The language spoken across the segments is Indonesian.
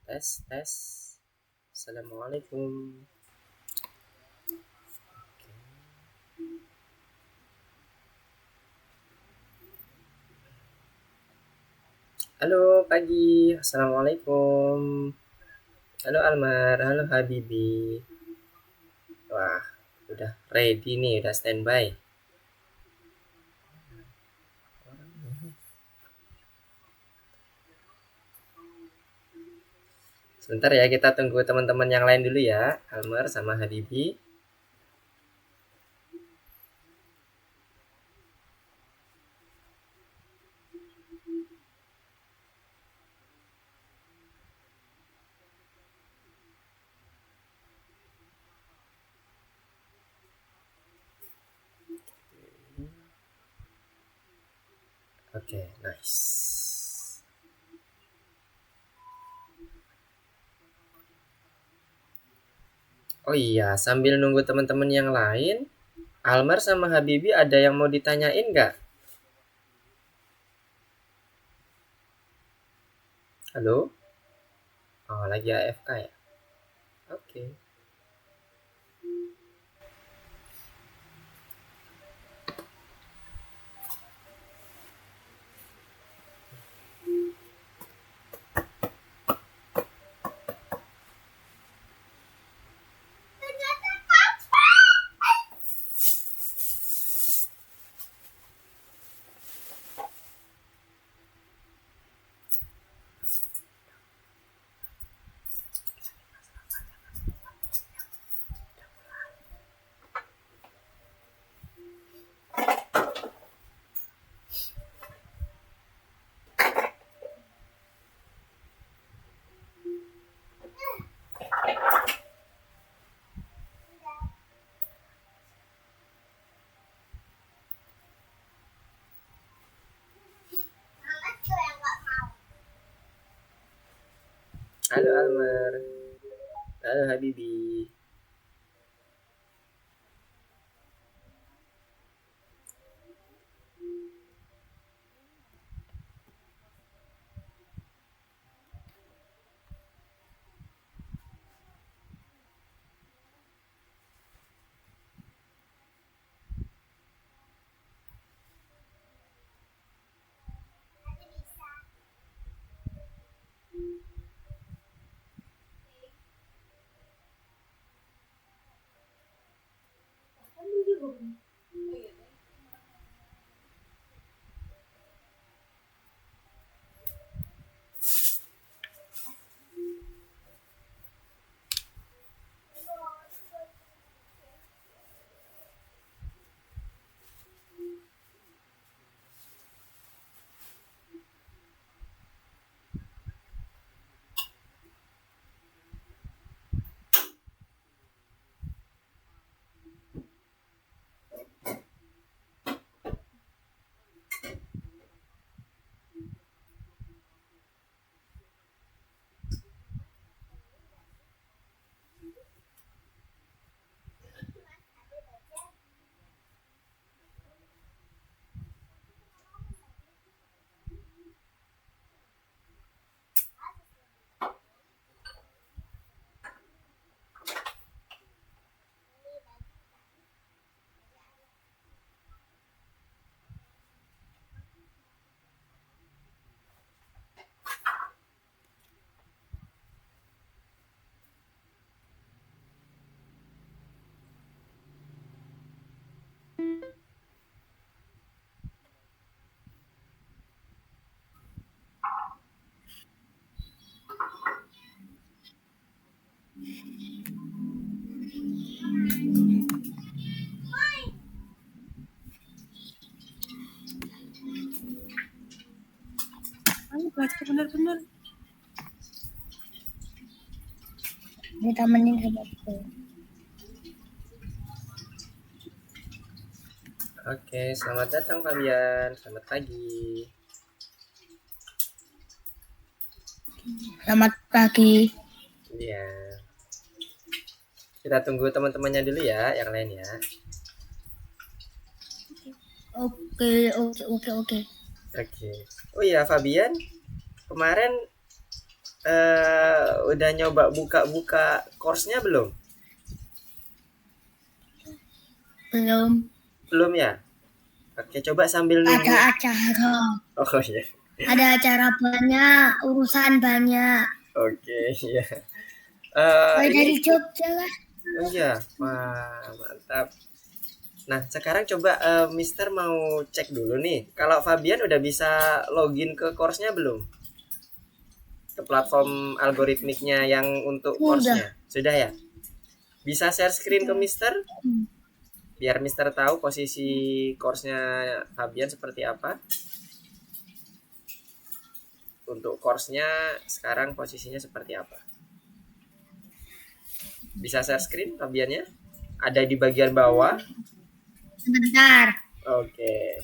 Tes, tes. Assalamualaikum. Halo, pagi. Assalamualaikum. Halo Almar, halo Habibi. Wah, udah ready nih, udah standby. Sebentar ya, kita tunggu teman-teman yang lain dulu ya, Almar sama Habibi. Oke, nice. Oh iya, sambil nunggu teman-teman yang lain, Almar sama Habibi ada yang mau ditanyain nggak? Halo? Oh, lagi AFK ya? Oke. Halo Almar. Halo Habibi. Ayo baca bener-bener. Ditemenin sama aku. Oke, selamat datang Fabian. Selamat pagi. Selamat pagi. Iya. Kita tunggu teman-temannya dulu ya, yang lain ya. Oke. Oke. Oh iya, Fabian, kemarin Udah nyoba buka-buka course-nya belum? Belum. Belum ya? Oke, coba sambil nunggu. Ada acara. Oh iya. Ada acara banyak, urusan banyak. Oke, iya. Mulai Ini dari Jogja lah. oh iya. Wah, mantap. Nah, sekarang coba Mister mau cek dulu nih. Kalau Fabian udah bisa login ke course-nya belum? Ke platform algoritmiknya yang untuk Udah. course-nya. Sudah ya? Bisa share screen ke Mister? Biar Mister tahu posisi course-nya Fabian seperti apa. Untuk course-nya sekarang posisinya seperti apa? Bisa share screen Fabiannya? Ada di bagian bawah. Sebentar. Oke.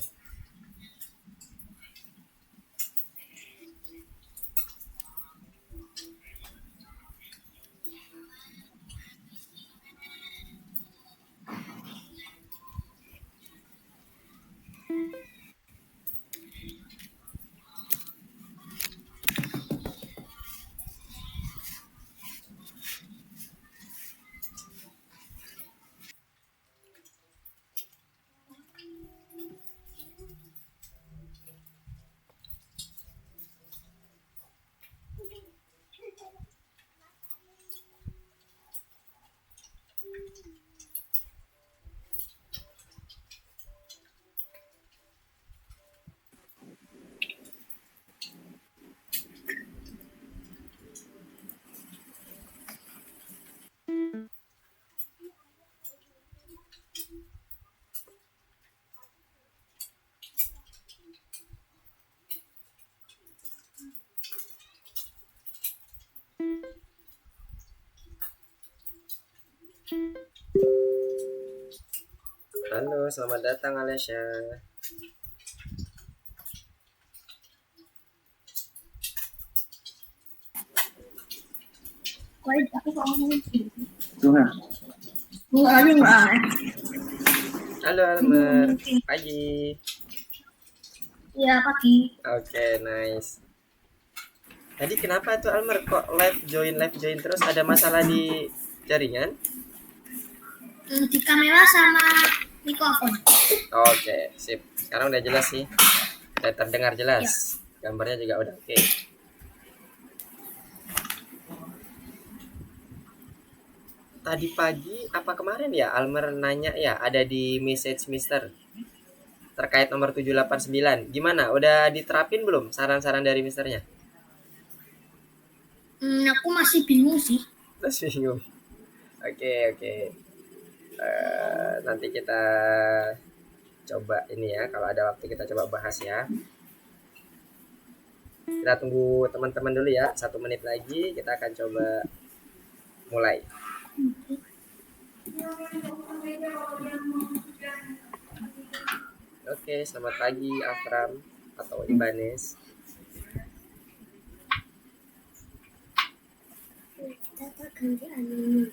Halo, selamat datang Alesya. Halo Almer, pagi. Iya, pagi. Oke, nice. Tadi kenapa tuh Almer kok live join terus, ada masalah di jaringan? Di kamera sama mikrofon. Oke, sip. Sekarang udah jelas sih. Udah terdengar jelas. Gambarnya juga udah oke. Tadi pagi apa kemarin ya Almer nanya ya, ada di message Mister terkait nomor 789. Gimana? Udah diterapin belum saran-saran dari Misternya? Aku masih bingung sih. Masih bingung. Oke, oke. Nanti kita coba ini ya, kalau ada waktu kita coba bahas ya. Kita tunggu teman-teman dulu ya, 1 menit lagi kita akan coba mulai. Oke, selamat pagi Afram atau Ibanes. Kita ganti anime.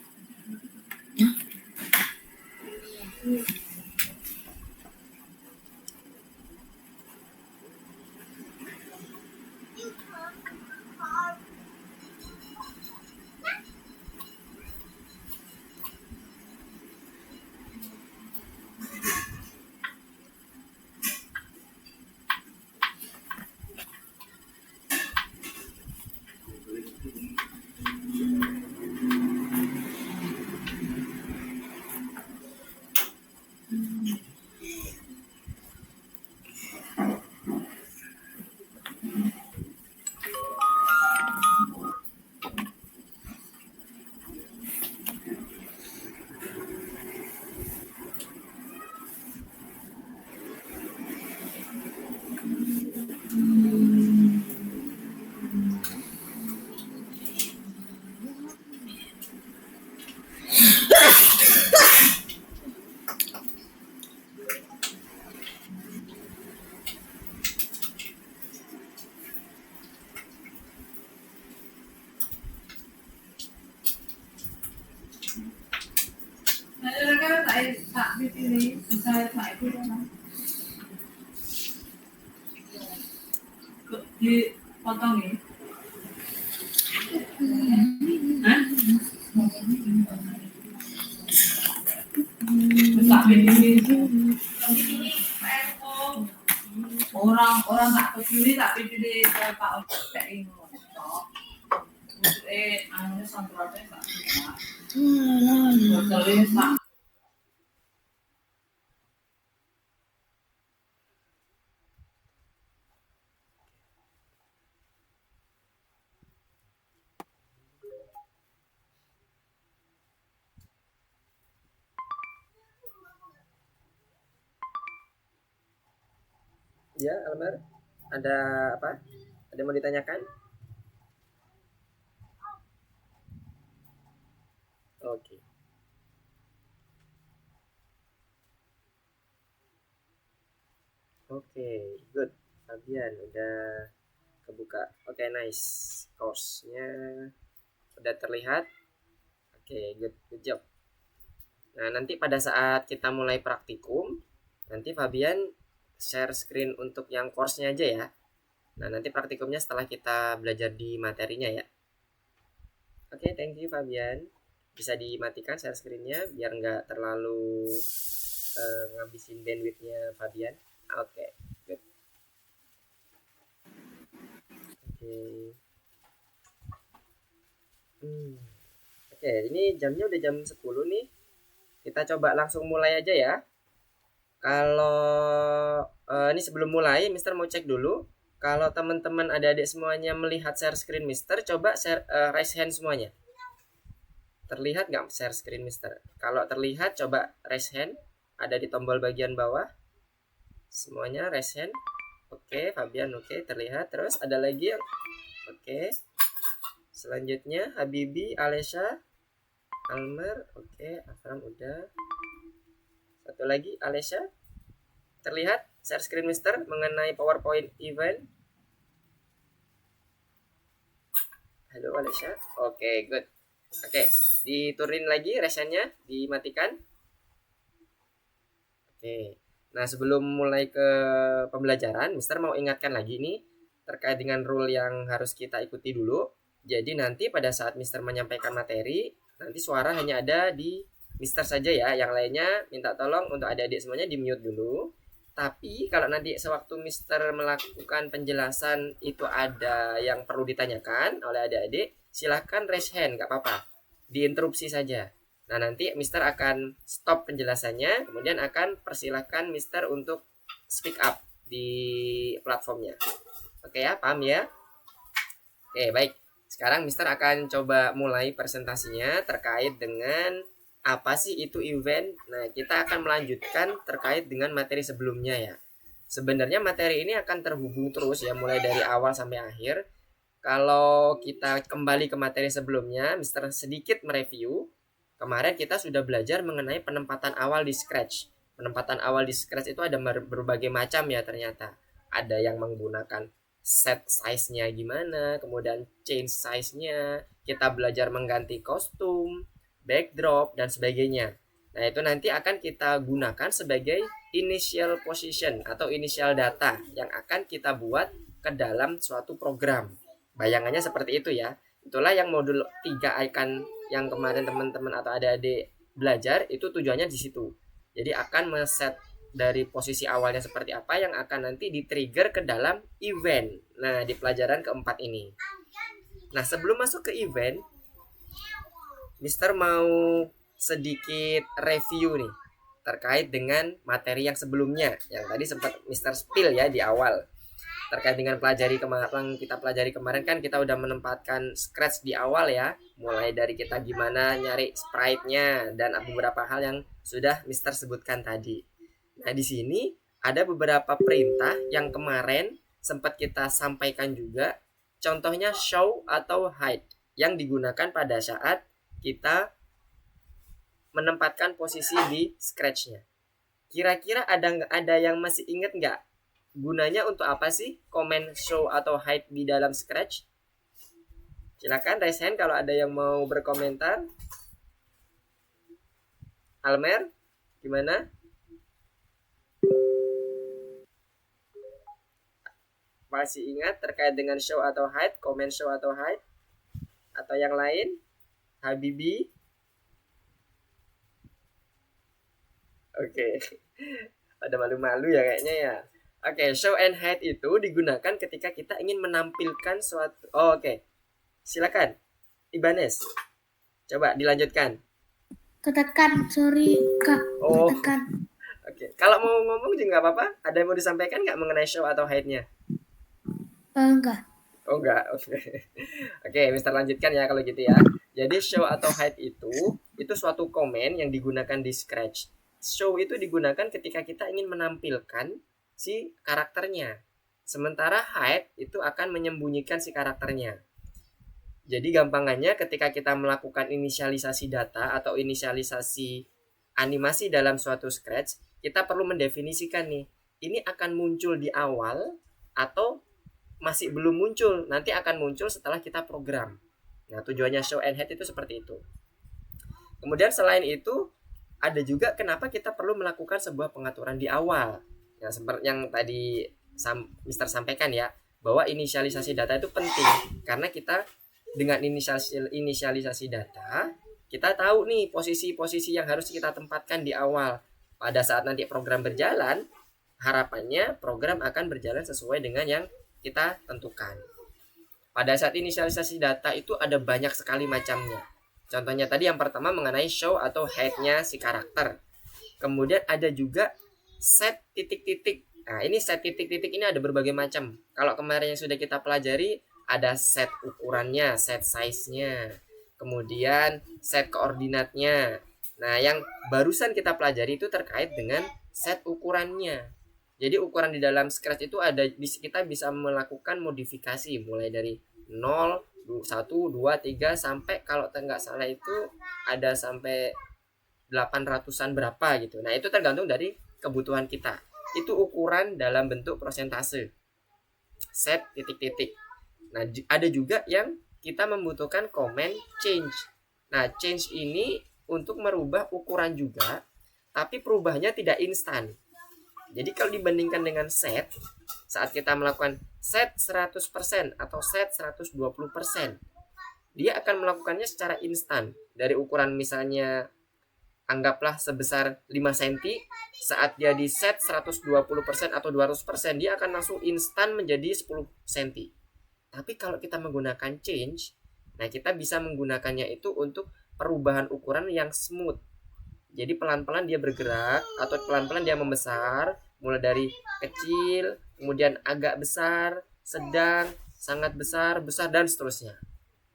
Dipotong ya. Orang-orang nggak peduli tapi pilih Pak Odet ini kok. Anu santralnya nggak bisa. Botolnya Ya, Almer, ada apa? Ada yang mau ditanyakan? Oke. Oke, good. Fabian udah kebuka. Oke, nice. Course-nya udah terlihat. Oke, good job. Nah, nanti pada saat kita mulai praktikum, nanti Fabian share screen untuk yang course-nya aja ya. Nah, nanti praktikumnya setelah kita belajar di materinya ya. Oke, thank you Fabian. Bisa dimatikan share screen-nya biar nggak terlalu ngabisin bandwidth-nya Fabian. Oke, good. Oke. Oke, ini jamnya udah jam 10 nih. Kita coba langsung mulai aja ya. Kalau ini sebelum mulai, Mister mau cek dulu. Kalau teman-teman adik-adik semuanya melihat share screen Mister, coba raise hand semuanya. Terlihat nggak share screen Mister? Kalau terlihat, coba raise hand. Ada di tombol bagian bawah. Semuanya raise hand. Oke, Fabian oke, terlihat. Terus ada lagi yang oke. Selanjutnya Habibi, Alesha, Almer, oke, Afram udah. Satu lagi Alesha. Terlihat share screen Mister mengenai PowerPoint event. Halo Alesha. Oke, good. Oke, diturunin lagi resennya, dimatikan. Oke. Nah, sebelum mulai ke pembelajaran, Mister mau ingatkan lagi nih terkait dengan rule yang harus kita ikuti dulu. Jadi nanti pada saat Mister menyampaikan materi, nanti suara hanya ada di Mister saja ya. Yang lainnya minta tolong untuk adik-adik semuanya di mute dulu. Tapi kalau nanti sewaktu Mister melakukan penjelasan itu ada yang perlu ditanyakan oleh adik-adik, silahkan raise hand, nggak apa-apa. Diinterupsi saja. Nah, nanti Mister akan stop penjelasannya, kemudian akan persilahkan Mister untuk speak up di platformnya. Oke ya, paham ya? Oke, baik. Sekarang Mister akan coba mulai presentasinya terkait dengan apa sih itu event. Nah, kita akan melanjutkan terkait dengan materi sebelumnya ya. Sebenarnya materi ini akan terhubung terus ya, mulai dari awal sampai akhir. Kalau kita kembali ke materi sebelumnya, Mister sedikit mereview. Kemarin kita sudah belajar mengenai penempatan awal di Scratch. Penempatan awal di Scratch itu ada berbagai macam ya ternyata. Ada yang menggunakan set size-nya gimana, kemudian change size-nya, kita belajar mengganti kostum, backdrop, dan sebagainya. Nah, itu nanti akan kita gunakan sebagai initial position atau initial data yang akan kita buat ke dalam suatu program. Bayangannya seperti itu ya. Itulah yang modul 3 icon yang kemarin teman-teman atau adik-adik belajar, itu tujuannya di situ. Jadi akan men-set dari posisi awalnya seperti apa yang akan nanti di-trigger ke dalam event. Nah, di pelajaran keempat ini. Nah, sebelum masuk ke event, Mister mau sedikit review nih terkait dengan materi yang sebelumnya yang tadi sempat Mister spill ya di awal. Terkait dengan kita pelajari kemarin kan kita udah menempatkan Scratch di awal ya, mulai dari kita gimana nyari sprite-nya dan beberapa hal yang sudah Mister sebutkan tadi. Nah, di sini ada beberapa perintah yang kemarin sempat kita sampaikan juga. Contohnya show atau hide yang digunakan pada saat kita menempatkan posisi di Scratch-nya. Kira-kira ada yang masih ingat nggak? Gunanya untuk apa sih comment show atau hide di dalam Scratch? Silakan raise hand kalau ada yang mau berkomentar. Almer, gimana? Masih ingat terkait dengan show atau hide, comment show atau hide? Atau yang lain? Habibi? Oke. Pada malu-malu ya kayaknya ya. Oke, show and hide itu digunakan ketika kita ingin menampilkan suatu. Oh, oke. Silakan, Ibanez. Coba dilanjutkan. Ketekan, sorry kak. Oh, Ketekan. oke. Kalau mau ngomong juga nggak apa-apa. Ada yang mau disampaikan nggak mengenai show atau hide-nya? Enggak. Oh enggak, oke. Oke, Mister lanjutkan ya kalau gitu ya. Jadi show atau hide itu suatu komen yang digunakan di Scratch. Show itu digunakan ketika kita ingin menampilkan si karakternya. Sementara hide itu akan menyembunyikan si karakternya. Jadi gampangannya ketika kita melakukan inisialisasi data atau inisialisasi animasi dalam suatu Scratch, kita perlu mendefinisikan nih, ini akan muncul di awal atau masih belum muncul, nanti akan muncul setelah kita program. Nah, tujuannya show and hide itu seperti itu. Kemudian selain itu, ada juga kenapa kita perlu melakukan sebuah pengaturan di awal. Yang seperti yang tadi Mister sampaikan ya, bahwa inisialisasi data itu penting karena kita dengan inisialisasi data, kita tahu nih posisi-posisi yang harus kita tempatkan di awal. Pada saat nanti program berjalan, harapannya program akan berjalan sesuai dengan yang kita tentukan. Pada saat inisialisasi data itu ada banyak sekali macamnya. Contohnya tadi yang pertama mengenai show atau hide-nya si karakter. Kemudian ada juga set titik-titik. Nah, ini set titik-titik ini ada berbagai macam. Kalau kemarin yang sudah kita pelajari ada set ukurannya, set size-nya. Kemudian set koordinatnya. Nah, yang barusan kita pelajari itu terkait dengan set ukurannya. Jadi ukuran di dalam Scratch itu ada, kita bisa melakukan modifikasi mulai dari 0, 1, 2, 3 sampai kalau nggak salah itu ada sampai 800-an berapa gitu. Nah, itu tergantung dari kebutuhan kita. Itu ukuran dalam bentuk persentase. Set titik-titik. Nah, ada juga yang kita membutuhkan command change. Nah, change ini untuk merubah ukuran juga, tapi perubahannya tidak instan. Jadi kalau dibandingkan dengan set, saat kita melakukan set 100% atau set 120%, dia akan melakukannya secara instan. Dari ukuran misalnya anggaplah sebesar 5 cm, saat dia di set 120% atau 200%, dia akan langsung instan menjadi 10 cm. Tapi kalau kita menggunakan change, nah kita bisa menggunakannya itu untuk perubahan ukuran yang smooth. Jadi pelan-pelan dia bergerak atau pelan-pelan dia membesar, mulai dari kecil, kemudian agak besar, sedang, sangat besar, besar dan seterusnya.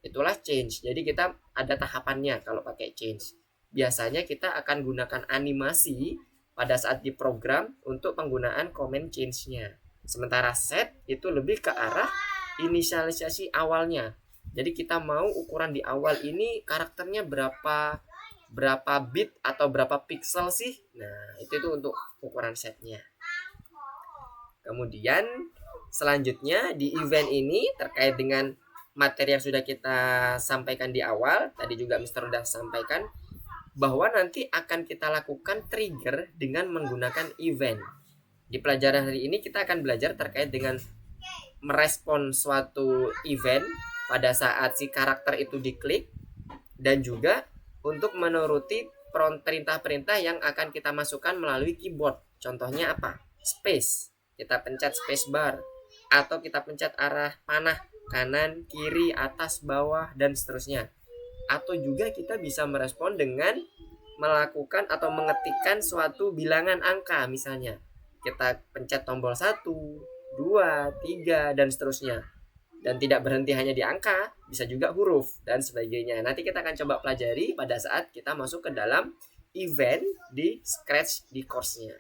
Itulah change. Jadi kita ada tahapannya kalau pakai change. Biasanya kita akan gunakan animasi pada saat diprogram untuk penggunaan command change-nya. Sementara set itu lebih ke arah inisialisasi awalnya. Jadi kita mau ukuran di awal ini karakternya berapa bit atau berapa pixel sih. Nah, itu untuk ukuran setnya. Kemudian selanjutnya di event ini terkait dengan materi yang sudah kita sampaikan di awal, tadi juga Mister udah sampaikan bahwa nanti akan kita lakukan trigger dengan menggunakan event. Di pelajaran hari ini kita akan belajar terkait dengan merespon suatu event pada saat si karakter itu diklik, dan juga untuk menuruti perintah-perintah yang akan kita masukkan melalui keyboard. Contohnya apa? Space. Kita pencet space bar, atau kita pencet arah panah kanan, kiri, atas, bawah, dan seterusnya. Atau juga kita bisa merespon dengan melakukan atau mengetikkan suatu bilangan angka. Misalnya kita pencet tombol 1, 2, 3, dan seterusnya. Dan tidak berhenti hanya di angka, bisa juga huruf dan sebagainya. Nanti kita akan coba pelajari pada saat kita masuk ke dalam event di Scratch di course-nya.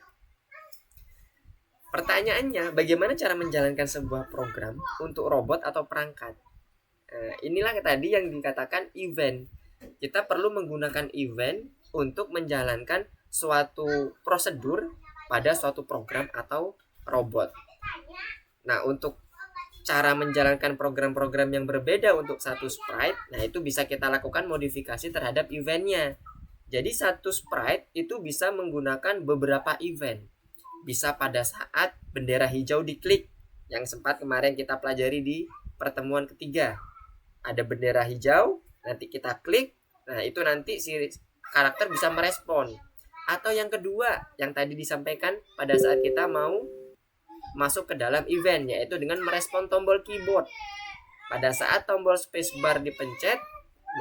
Pertanyaannya, bagaimana cara menjalankan sebuah program untuk robot atau perangkat? Inilah tadi yang dikatakan event. Kita perlu menggunakan event untuk menjalankan suatu prosedur pada suatu program atau robot. Nah, untuk cara menjalankan program-program yang berbeda untuk satu sprite, nah itu bisa kita lakukan modifikasi terhadap eventnya. Jadi satu sprite itu bisa menggunakan beberapa event. Bisa pada saat bendera hijau diklik, yang sempat kemarin kita pelajari di pertemuan ketiga. Ada bendera hijau, nanti kita klik, nah itu nanti si karakter bisa merespon. Atau yang kedua, yang tadi disampaikan pada saat kita mau masuk ke dalam event, yaitu dengan merespon tombol keyboard. Pada saat tombol spacebar dipencet,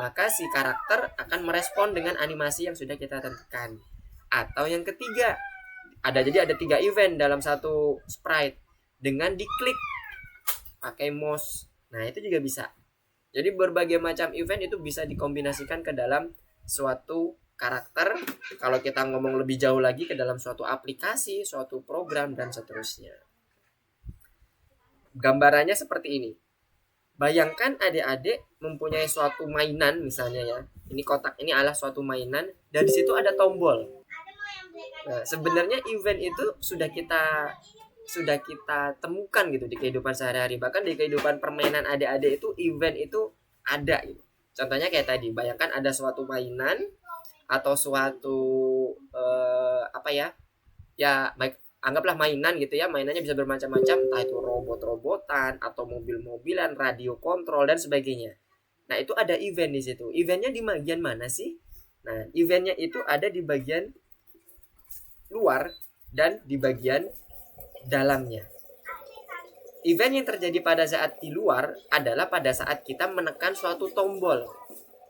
maka si karakter akan merespon dengan animasi yang sudah kita tentukan. Atau yang ketiga, jadi ada 3 event dalam satu sprite dengan diklik pakai mouse. Nah, itu juga bisa. Jadi berbagai macam event itu bisa dikombinasikan ke dalam suatu karakter. Kalau kita ngomong lebih jauh lagi ke dalam suatu aplikasi, suatu program, dan seterusnya. Gambarannya seperti ini. Bayangkan adik-adik mempunyai suatu mainan misalnya ya. Ini kotak ini adalah suatu mainan dan di situ ada tombol. Nah, sebenarnya event itu sudah kita temukan gitu di kehidupan sehari-hari. Bahkan di kehidupan permainan adik-adik itu event itu ada gitu. Contohnya kayak tadi, bayangkan ada suatu mainan atau suatu baik, anggaplah mainan gitu ya. Mainannya bisa bermacam-macam, entah itu robot-robotan atau mobil-mobilan, radio kontrol dan sebagainya. Nah, itu ada event di situ. Eventnya di bagian mana sih? Nah, eventnya itu ada di bagian luar dan di bagian dalamnya. Event yang terjadi pada saat di luar adalah pada saat kita menekan suatu tombol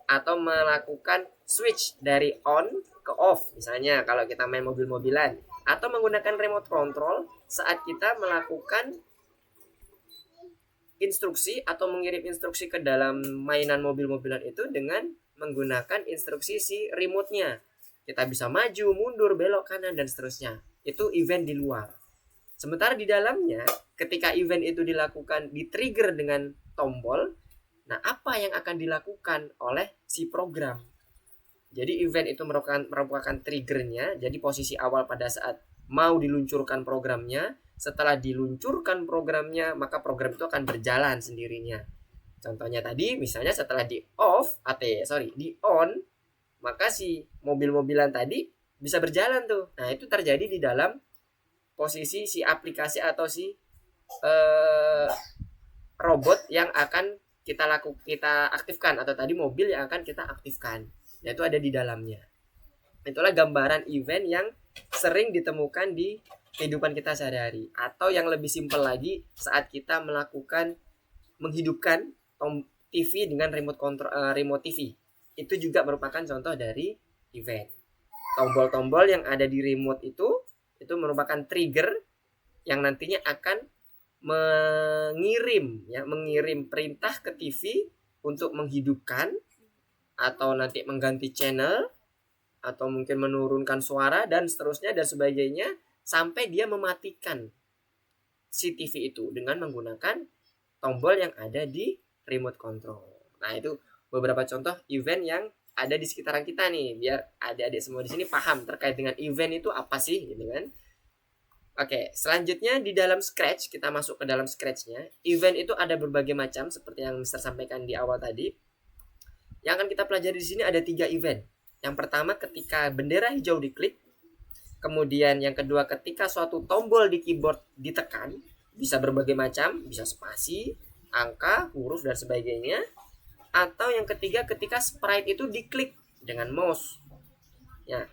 atau melakukan switch dari on ke off, misalnya kalau kita main mobil-mobilan, atau menggunakan remote control saat kita melakukan instruksi atau mengirim instruksi ke dalam mainan mobil-mobilan itu dengan menggunakan instruksi si remote-nya. Kita bisa maju, mundur, belok kanan dan seterusnya. Itu event di luar. Sementara di dalamnya, ketika event itu dilakukan, di-trigger dengan tombol, nah apa yang akan dilakukan oleh si program? Jadi event itu merupakan triggernya. Jadi posisi awal pada saat mau diluncurkan programnya, setelah diluncurkan programnya, maka program itu akan berjalan sendirinya. Contohnya tadi, misalnya setelah di on, maka si mobil-mobilan tadi bisa berjalan tuh. Nah, itu terjadi di dalam posisi si aplikasi atau si robot yang akan kita aktifkan, atau tadi mobil yang akan kita aktifkan. Nah, itu ada di dalamnya. Itulah gambaran event yang sering ditemukan di kehidupan kita sehari-hari. Atau yang lebih simpel lagi, saat kita menghidupkan TV dengan remote TV. Itu juga merupakan contoh dari event. Tombol-tombol yang ada di remote itu merupakan trigger yang nantinya akan mengirim perintah ke TV untuk menghidupkan atau nanti mengganti channel atau mungkin menurunkan suara dan seterusnya dan sebagainya sampai dia mematikan si TV itu dengan menggunakan tombol yang ada di remote control. Nah, itu beberapa contoh event yang ada di sekitaran kita nih, biar adik-adik semua di sini paham terkait dengan event itu apa sih gitu kan. Oke, selanjutnya di dalam Scratch, kita masuk ke dalam Scratch-nya. Event itu ada berbagai macam seperti yang Mister sampaikan di awal tadi. Yang akan kita pelajari di sini ada 3 event. Yang pertama ketika bendera hijau diklik, kemudian yang kedua ketika suatu tombol di keyboard ditekan, bisa berbagai macam, bisa spasi, angka, huruf dan sebagainya. Atau yang ketiga ketika sprite itu diklik dengan mouse. Ya.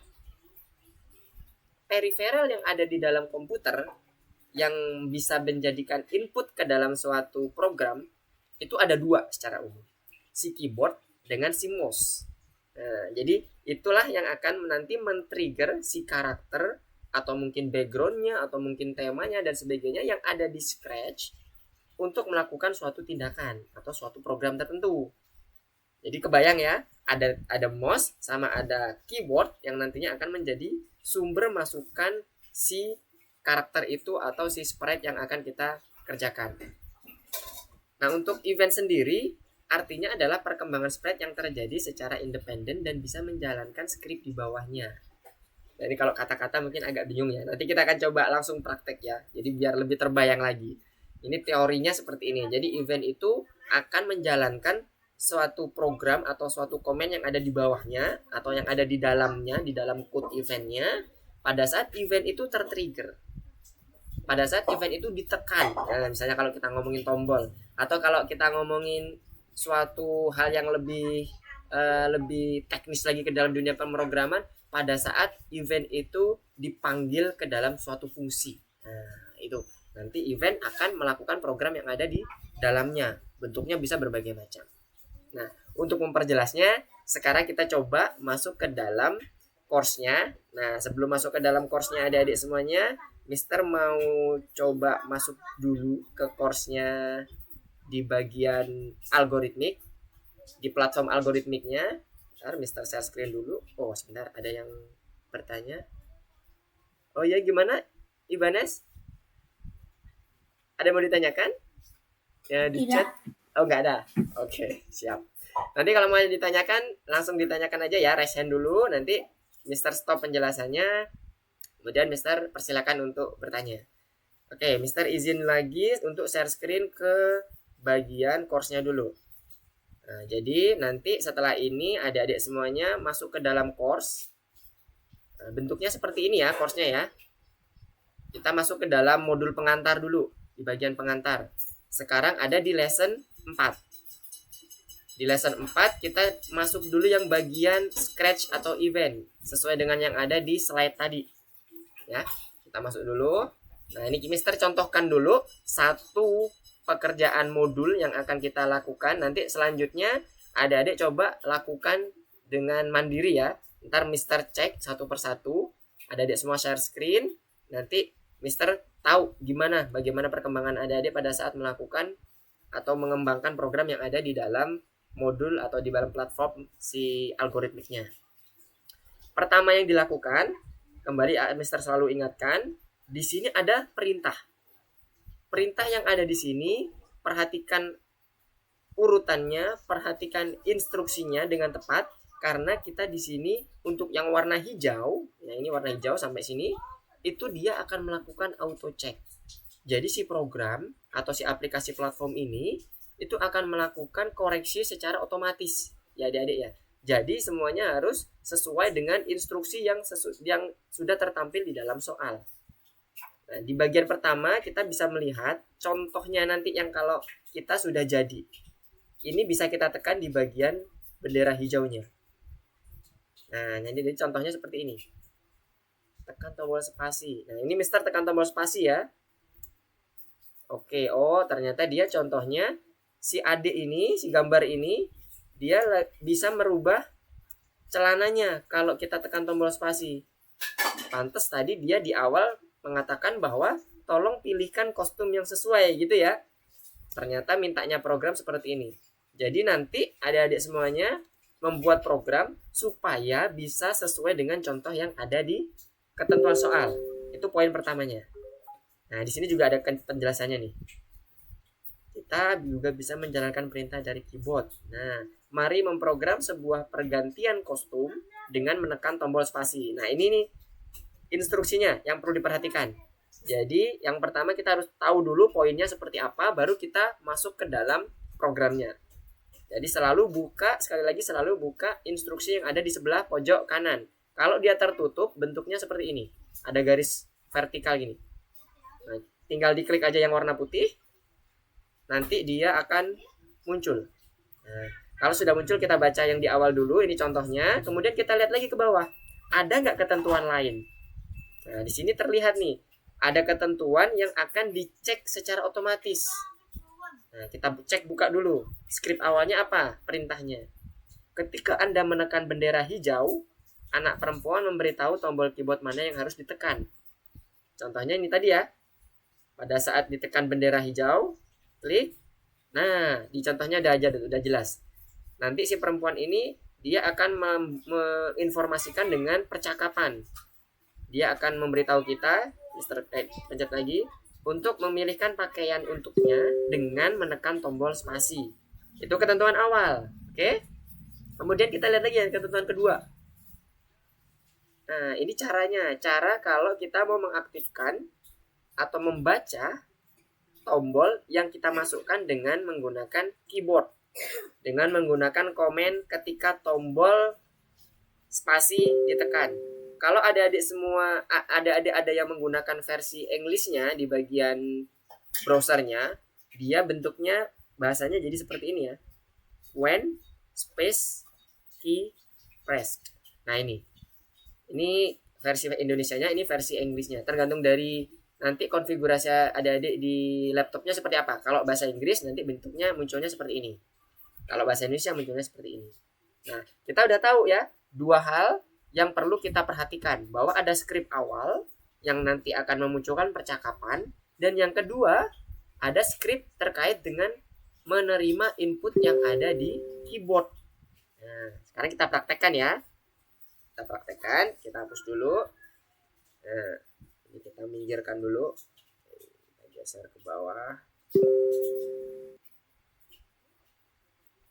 Peripheral yang ada di dalam komputer yang bisa menjadikan input ke dalam suatu program itu ada 2 secara umum, si keyboard dengan si mouse. Nah, jadi itulah yang akan nanti men-trigger si karakter atau mungkin backgroundnya atau mungkin temanya dan sebagainya yang ada di Scratch untuk melakukan suatu tindakan atau suatu program tertentu. Jadi kebayang ya, ada mouse sama ada keyboard yang nantinya akan menjadi sumber masukan si karakter itu atau si sprite yang akan kita kerjakan. Nah, untuk event sendiri artinya adalah perkembangan sprite yang terjadi secara independen dan bisa menjalankan skrip di bawahnya. Jadi kalau kata-kata mungkin agak bingung ya. Nanti kita akan coba langsung praktek ya. Jadi biar lebih terbayang lagi. Ini teorinya seperti ini. Jadi event itu akan menjalankan suatu program atau suatu komen yang ada di bawahnya atau yang ada di dalamnya, di dalam code eventnya pada saat event itu tertrigger, pada saat event itu ditekan ya, misalnya kalau kita ngomongin tombol atau kalau kita ngomongin suatu hal yang lebih teknis lagi ke dalam dunia pemrograman, pada saat event itu dipanggil ke dalam suatu fungsi. Nah, itu nanti event akan melakukan program yang ada di dalamnya. Bentuknya bisa berbagai macam. Nah, untuk memperjelasnya, sekarang kita coba masuk ke dalam course-nya. Nah, sebelum masuk ke dalam course-nya adik-adik semuanya, Mister mau coba masuk dulu ke course-nya di bagian algoritmik, di platform algoritmiknya. Bentar, Mister share screen dulu. Oh, sebentar, ada yang bertanya. Oh ya, gimana Ibanez? Ada yang mau ditanyakan? Ya, di Tidak. chat. Oh, nggak ada. Oke, siap. Nanti kalau mau ditanyakan, langsung ditanyakan aja ya, raise hand dulu. Nanti Mister stop penjelasannya. Kemudian Mister persilakan untuk bertanya. Oke, Mister izin lagi untuk share screen ke bagian course-nya dulu. Nah, jadi nanti setelah ini adik-adik semuanya masuk ke dalam course. Nah, bentuknya seperti ini ya course-nya ya. Kita masuk ke dalam modul pengantar dulu, di bagian pengantar. Sekarang ada di lesson 4. Di lesson 4 kita masuk dulu yang bagian scratch atau event sesuai dengan yang ada di slide tadi. Ya, kita masuk dulu. Nah, ini Mister contohkan dulu satu pekerjaan modul yang akan kita lakukan. Nanti selanjutnya adik-adik coba lakukan dengan mandiri ya. Ntar Mister cek satu persatu. Adik-adik semua share screen. Nanti Mister tahu bagaimana perkembangan adik-adik pada saat melakukan atau mengembangkan program yang ada di dalam modul atau di dalam platform si algoritmiknya. Pertama yang dilakukan, kembali Mister selalu ingatkan, di sini ada perintah. Perintah yang ada di sini, perhatikan urutannya, perhatikan instruksinya dengan tepat, karena kita di sini untuk yang warna hijau, ya ini warna hijau sampai sini, itu dia akan melakukan auto check. Jadi si program atau si aplikasi platform ini itu akan melakukan koreksi secara otomatis, ya adik-adik ya. Jadi semuanya harus sesuai dengan instruksi yang sudah tertampil di dalam soal. Nah, di bagian pertama kita bisa melihat contohnya nanti yang kalau kita sudah jadi. Ini bisa kita tekan di bagian bendera hijaunya. Nah, jadi contohnya seperti ini. Tekan tombol spasi. Nah, ini Mister tekan tombol spasi ya. Oke, oh ternyata dia contohnya si adik ini, si gambar ini, dia bisa merubah celananya kalau kita tekan tombol spasi. Pantes tadi dia di awal mengatakan bahwa tolong pilihkan kostum yang sesuai gitu ya. Ternyata mintanya program seperti ini. Jadi nanti adik-adik semuanya membuat program supaya bisa sesuai dengan contoh yang ada di ketentuan soal. Itu poin pertamanya. Nah, di sini juga ada penjelasannya nih. Kita juga bisa menjalankan perintah dari keyboard. Nah, mari memprogram sebuah pergantian kostum dengan menekan tombol spasi. Nah, ini nih instruksinya yang perlu diperhatikan. Jadi, yang pertama kita harus tahu dulu poinnya seperti apa, baru kita masuk ke dalam programnya. Jadi sekali lagi selalu buka instruksi yang ada di sebelah pojok kanan. Kalau dia tertutup, bentuknya seperti ini. Ada garis vertikal gini. Nah, tinggal diklik aja yang warna putih. Nanti dia akan muncul. Nah, kalau sudah muncul kita baca yang di awal dulu, ini contohnya. Kemudian kita lihat lagi ke bawah. Ada nggak ketentuan lain? Nah, di sini terlihat nih. Ada ketentuan yang akan dicek secara otomatis. Nah, kita cek buka dulu. Script awalnya apa? Perintahnya. Ketika Anda menekan bendera hijau, anak perempuan memberitahu tombol keyboard mana yang harus ditekan. Contohnya ini tadi ya. Pada saat ditekan bendera hijau, klik. Nah, di contohnya udah jelas. Nanti si perempuan ini dia akan menginformasikan dengan percakapan. Dia akan memberitahu kita, Mister pencet lagi, untuk memilihkan pakaian untuknya dengan menekan tombol spasi. Itu ketentuan awal, oke? Kemudian kita lihat lagi yang ketentuan kedua. Nah, ini caranya. Cara kalau kita mau mengaktifkan atau membaca tombol yang kita masukkan dengan menggunakan keyboard. Dengan menggunakan komen ketika tombol spasi ditekan. Kalau adik-adik semua ada yang menggunakan versi English-nya di bagian browsernya, dia bentuknya bahasanya jadi seperti ini ya. When space key pressed. Nah, ini. Ini versi Indonesianya, ini versi Inggrisnya. Tergantung dari nanti konfigurasi adik-adik di laptopnya seperti apa. Kalau bahasa Inggris nanti bentuknya munculnya seperti ini. Kalau bahasa Indonesia munculnya seperti ini. Nah, kita udah tahu ya, dua hal yang perlu kita perhatikan. Bahwa ada skrip awal yang nanti akan memunculkan percakapan. Dan yang kedua, ada skrip terkait dengan menerima input yang ada di keyboard. Nah, sekarang kita praktekkan ya. Kita praktekkan, kita hapus dulu. Nah, ini kita minggirkan dulu. Kita geser ke bawah.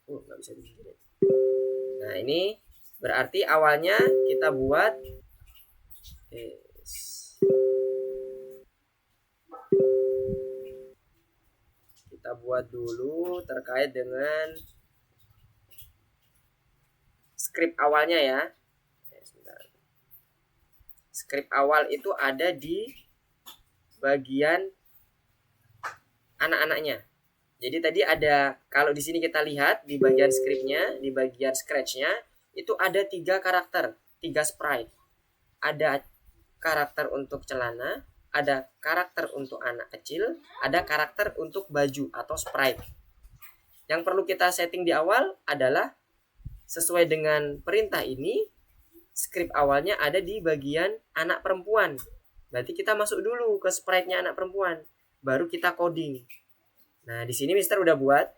Nggak bisa diminggirin. Nah, ini berarti awalnya kita buat dulu terkait dengan skrip awalnya ya. Skrip awal itu ada di bagian anak-anaknya. Jadi tadi ada, kalau di sini kita lihat di bagian skripnya, di bagian scratch-nya itu ada 3 karakter, 3 sprite. Ada karakter untuk celana, ada karakter untuk anak kecil, ada karakter untuk baju atau sprite. Yang perlu kita setting di awal adalah sesuai dengan perintah ini, skrip awalnya ada di bagian anak perempuan. Berarti kita masuk dulu ke sprite-nya anak perempuan, baru kita coding. Nah, di sini Mister udah buat.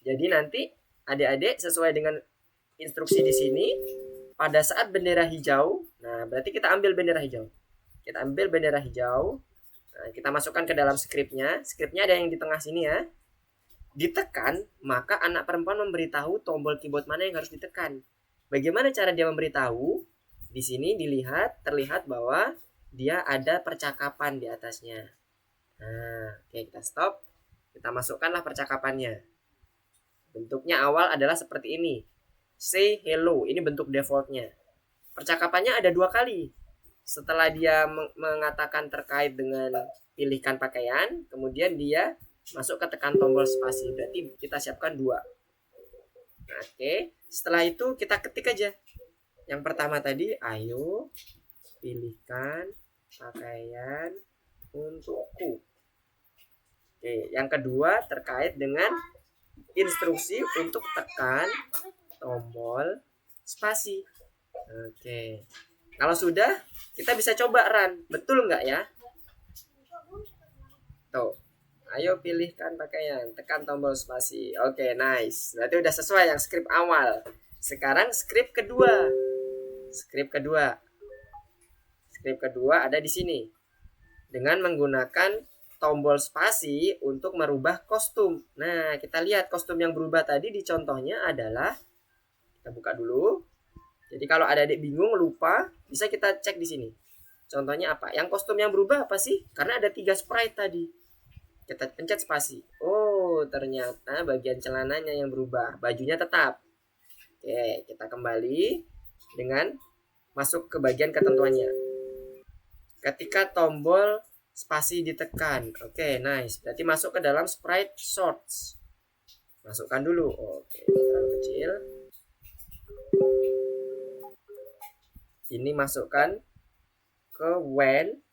Jadi nanti adik-adik sesuai dengan instruksi di sini, pada saat bendera hijau, nah berarti kita ambil bendera hijau. Kita ambil bendera hijau, nah, kita masukkan ke dalam skripnya. Skripnya ada yang di tengah sini ya. Ditekan, maka anak perempuan memberitahu tombol keyboard mana yang harus ditekan. Bagaimana cara dia memberitahu? Di sini terlihat bahwa dia ada percakapan di atasnya. Nah, oke, kita stop. Kita masukkanlah percakapannya. Bentuknya awal adalah seperti ini. Say hello, ini bentuk defaultnya. Percakapannya ada 2 kali. Setelah dia mengatakan terkait dengan pilihkan pakaian, kemudian dia masuk ke tekan tombol spasi. Berarti kita siapkan 2. Nah, oke. Setelah itu kita ketik aja. Yang pertama tadi, ayo pilihkan pakaian untukku. Oke, yang kedua terkait dengan instruksi untuk tekan tombol spasi. Oke. Kalau sudah, kita bisa coba run. Betul nggak ya? Tuh. Ayo pilihkan pakaian, tekan tombol spasi. Oke, nice. Berarti udah sesuai yang skrip awal. Sekarang skrip kedua. Skrip kedua ada di sini. Dengan menggunakan tombol spasi untuk merubah kostum. Nah, kita lihat kostum yang berubah tadi di contohnya adalah, kita buka dulu. Jadi kalau ada adik bingung, lupa, bisa kita cek di sini. Contohnya apa? Yang kostum yang berubah apa sih? Karena ada 3 sprite tadi. Kita pencet spasi. Oh, ternyata bagian celananya yang berubah. Bajunya tetap. Oke, kita kembali dengan masuk ke bagian ketentuannya. Ketika tombol spasi ditekan. Oke, nice. Berarti masuk ke dalam sprite sorts. Masukkan dulu. Oke, terlalu kecil. Ini masukkan ke when.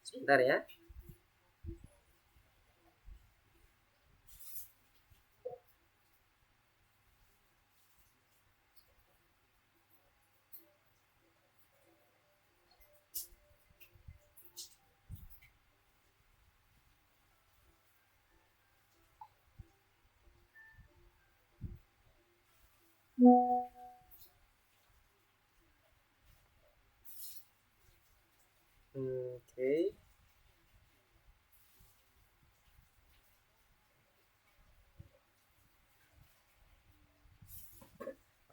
Sebentar ya. Oke.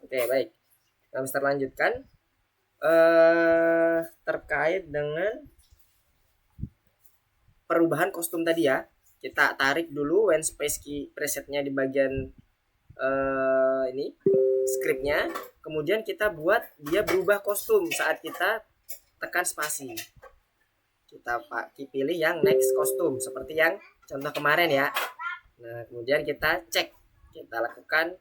Oke, baik. Nah, Mister lanjutkan terkait dengan perubahan kostum tadi ya. Kita tarik dulu when space key presetnya di bagian ini scriptnya. Kemudian kita buat dia berubah kostum saat kita tekan spasi. Kita pilih yang next kostum seperti yang contoh kemarin ya. Nah, kemudian kita cek. Kita lakukan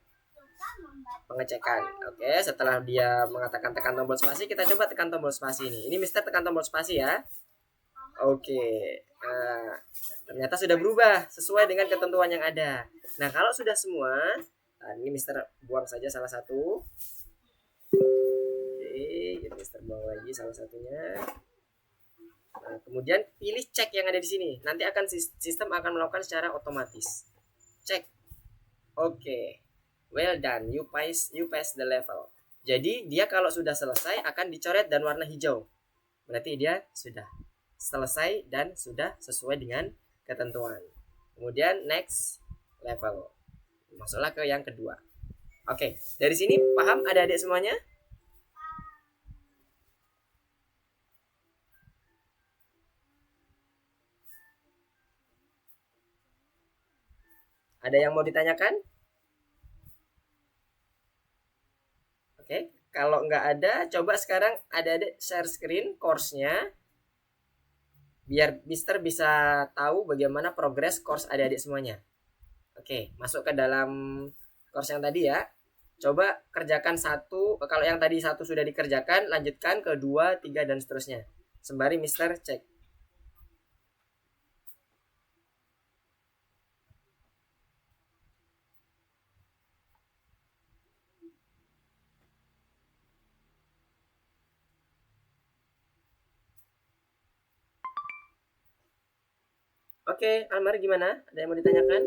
pengecekan. Oke, setelah dia mengatakan tekan tombol spasi, kita coba tekan tombol spasi ini. Ini Mister tekan tombol spasi ya. Oke. Nah, ternyata sudah berubah sesuai dengan ketentuan yang ada. Nah, kalau sudah semua, nah ini Mister buang saja salah satu. Oke, kita Mister buang lagi salah satunya. Nah, kemudian pilih cek yang ada di sini. Nanti akan sistem akan melakukan secara otomatis. Cek. Oke. Well done. You pass the level. Jadi dia kalau sudah selesai akan dicoret dan warna hijau. Berarti dia sudah selesai dan sudah sesuai dengan ketentuan. Kemudian next level. Masuklah ke yang kedua. Oke, dari sini paham adik-adik semuanya? Ada yang mau ditanyakan? Oke, kalau nggak ada, coba sekarang adik-adik share screen course-nya. Biar Mister bisa tahu bagaimana progres course adik-adik semuanya. Oke, masuk ke dalam course yang tadi ya. Coba kerjakan satu, kalau yang tadi satu sudah dikerjakan, lanjutkan ke 2, 3, dan seterusnya. Sembari Mister cek. Oke, Almar gimana? Ada yang mau ditanyakan?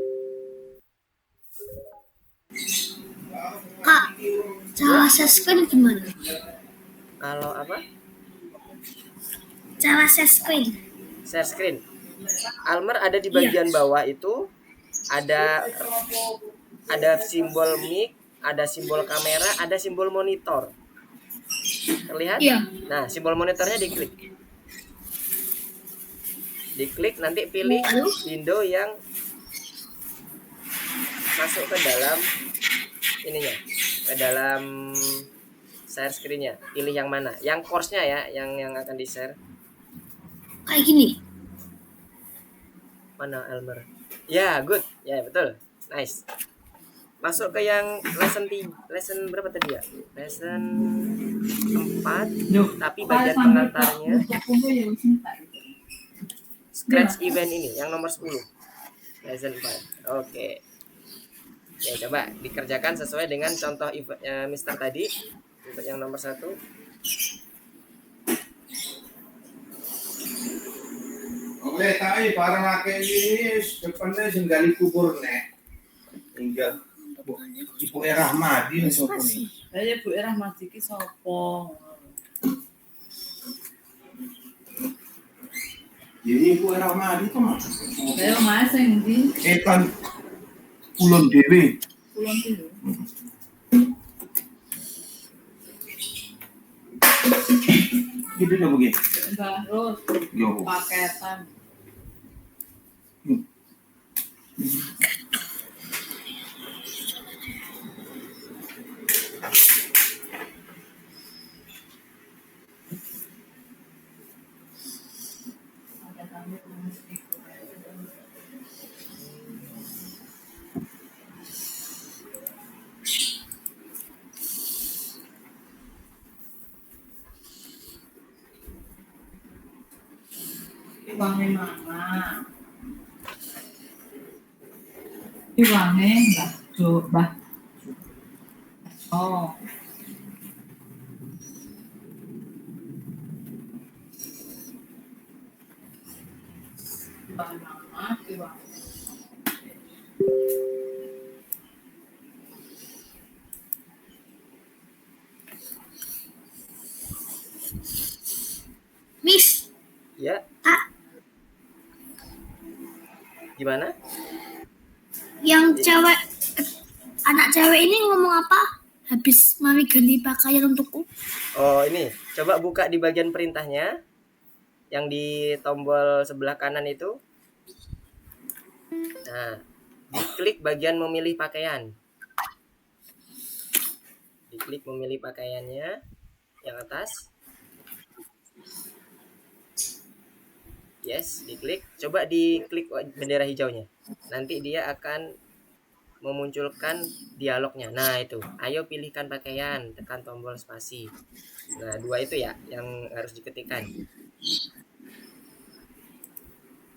Kak, cara share screen gimana? Kalau apa? Cara share screen. Share screen. Almar ada di bagian bawah itu ada simbol mic, ada simbol kamera, ada simbol monitor. Terlihat? Iya. Nah, simbol monitornya diklik. Diklik, nanti pilih window yang masuk ke dalam ininya, ke dalam share screen-nya. Pilih yang mana? Yang course-nya ya, yang akan di-share. Kayak gini. Mana Elmer? Ya, good. Ya, betul. Nice. Masuk ke yang lesson berapa tadi ya? Lesson 4, tapi bagian pengantarnya Scratch event ini yang nomor 10. Lesson 4. Oke. Ya, coba dikerjakan sesuai dengan contoh Mister tadi. Untuk yang nomor 1. Oke, tapi barang akeh ini depannya senggali kubur nih. Hingga Ibu Rahmadi nih sopo nih. Lah Bu Rahmadi ki sapa? Jadi Ibu Rahmadi itu mah. Lah Mas sing ndi? Kan kulon dewe. Kulon iki. Gitu udah begini. Mbah Ros. Yo. Paketan. Iwange mana? Iwange Mbah. Oh. Miss. Ya. Gimana? Yang cewek, anak cewek ini ngomong apa? Habis mami ganti pakaian untukku. Oh, ini. Coba buka di bagian perintahnya. Yang di tombol sebelah kanan itu. Nah, diklik bagian memilih pakaian. Diklik memilih pakaiannya yang atas. Yes, diklik. Coba diklik bendera hijaunya. Nanti dia akan memunculkan dialognya. Nah itu, ayo pilihkan pakaian, tekan tombol spasi. Nah 2 itu ya yang harus diketikkan.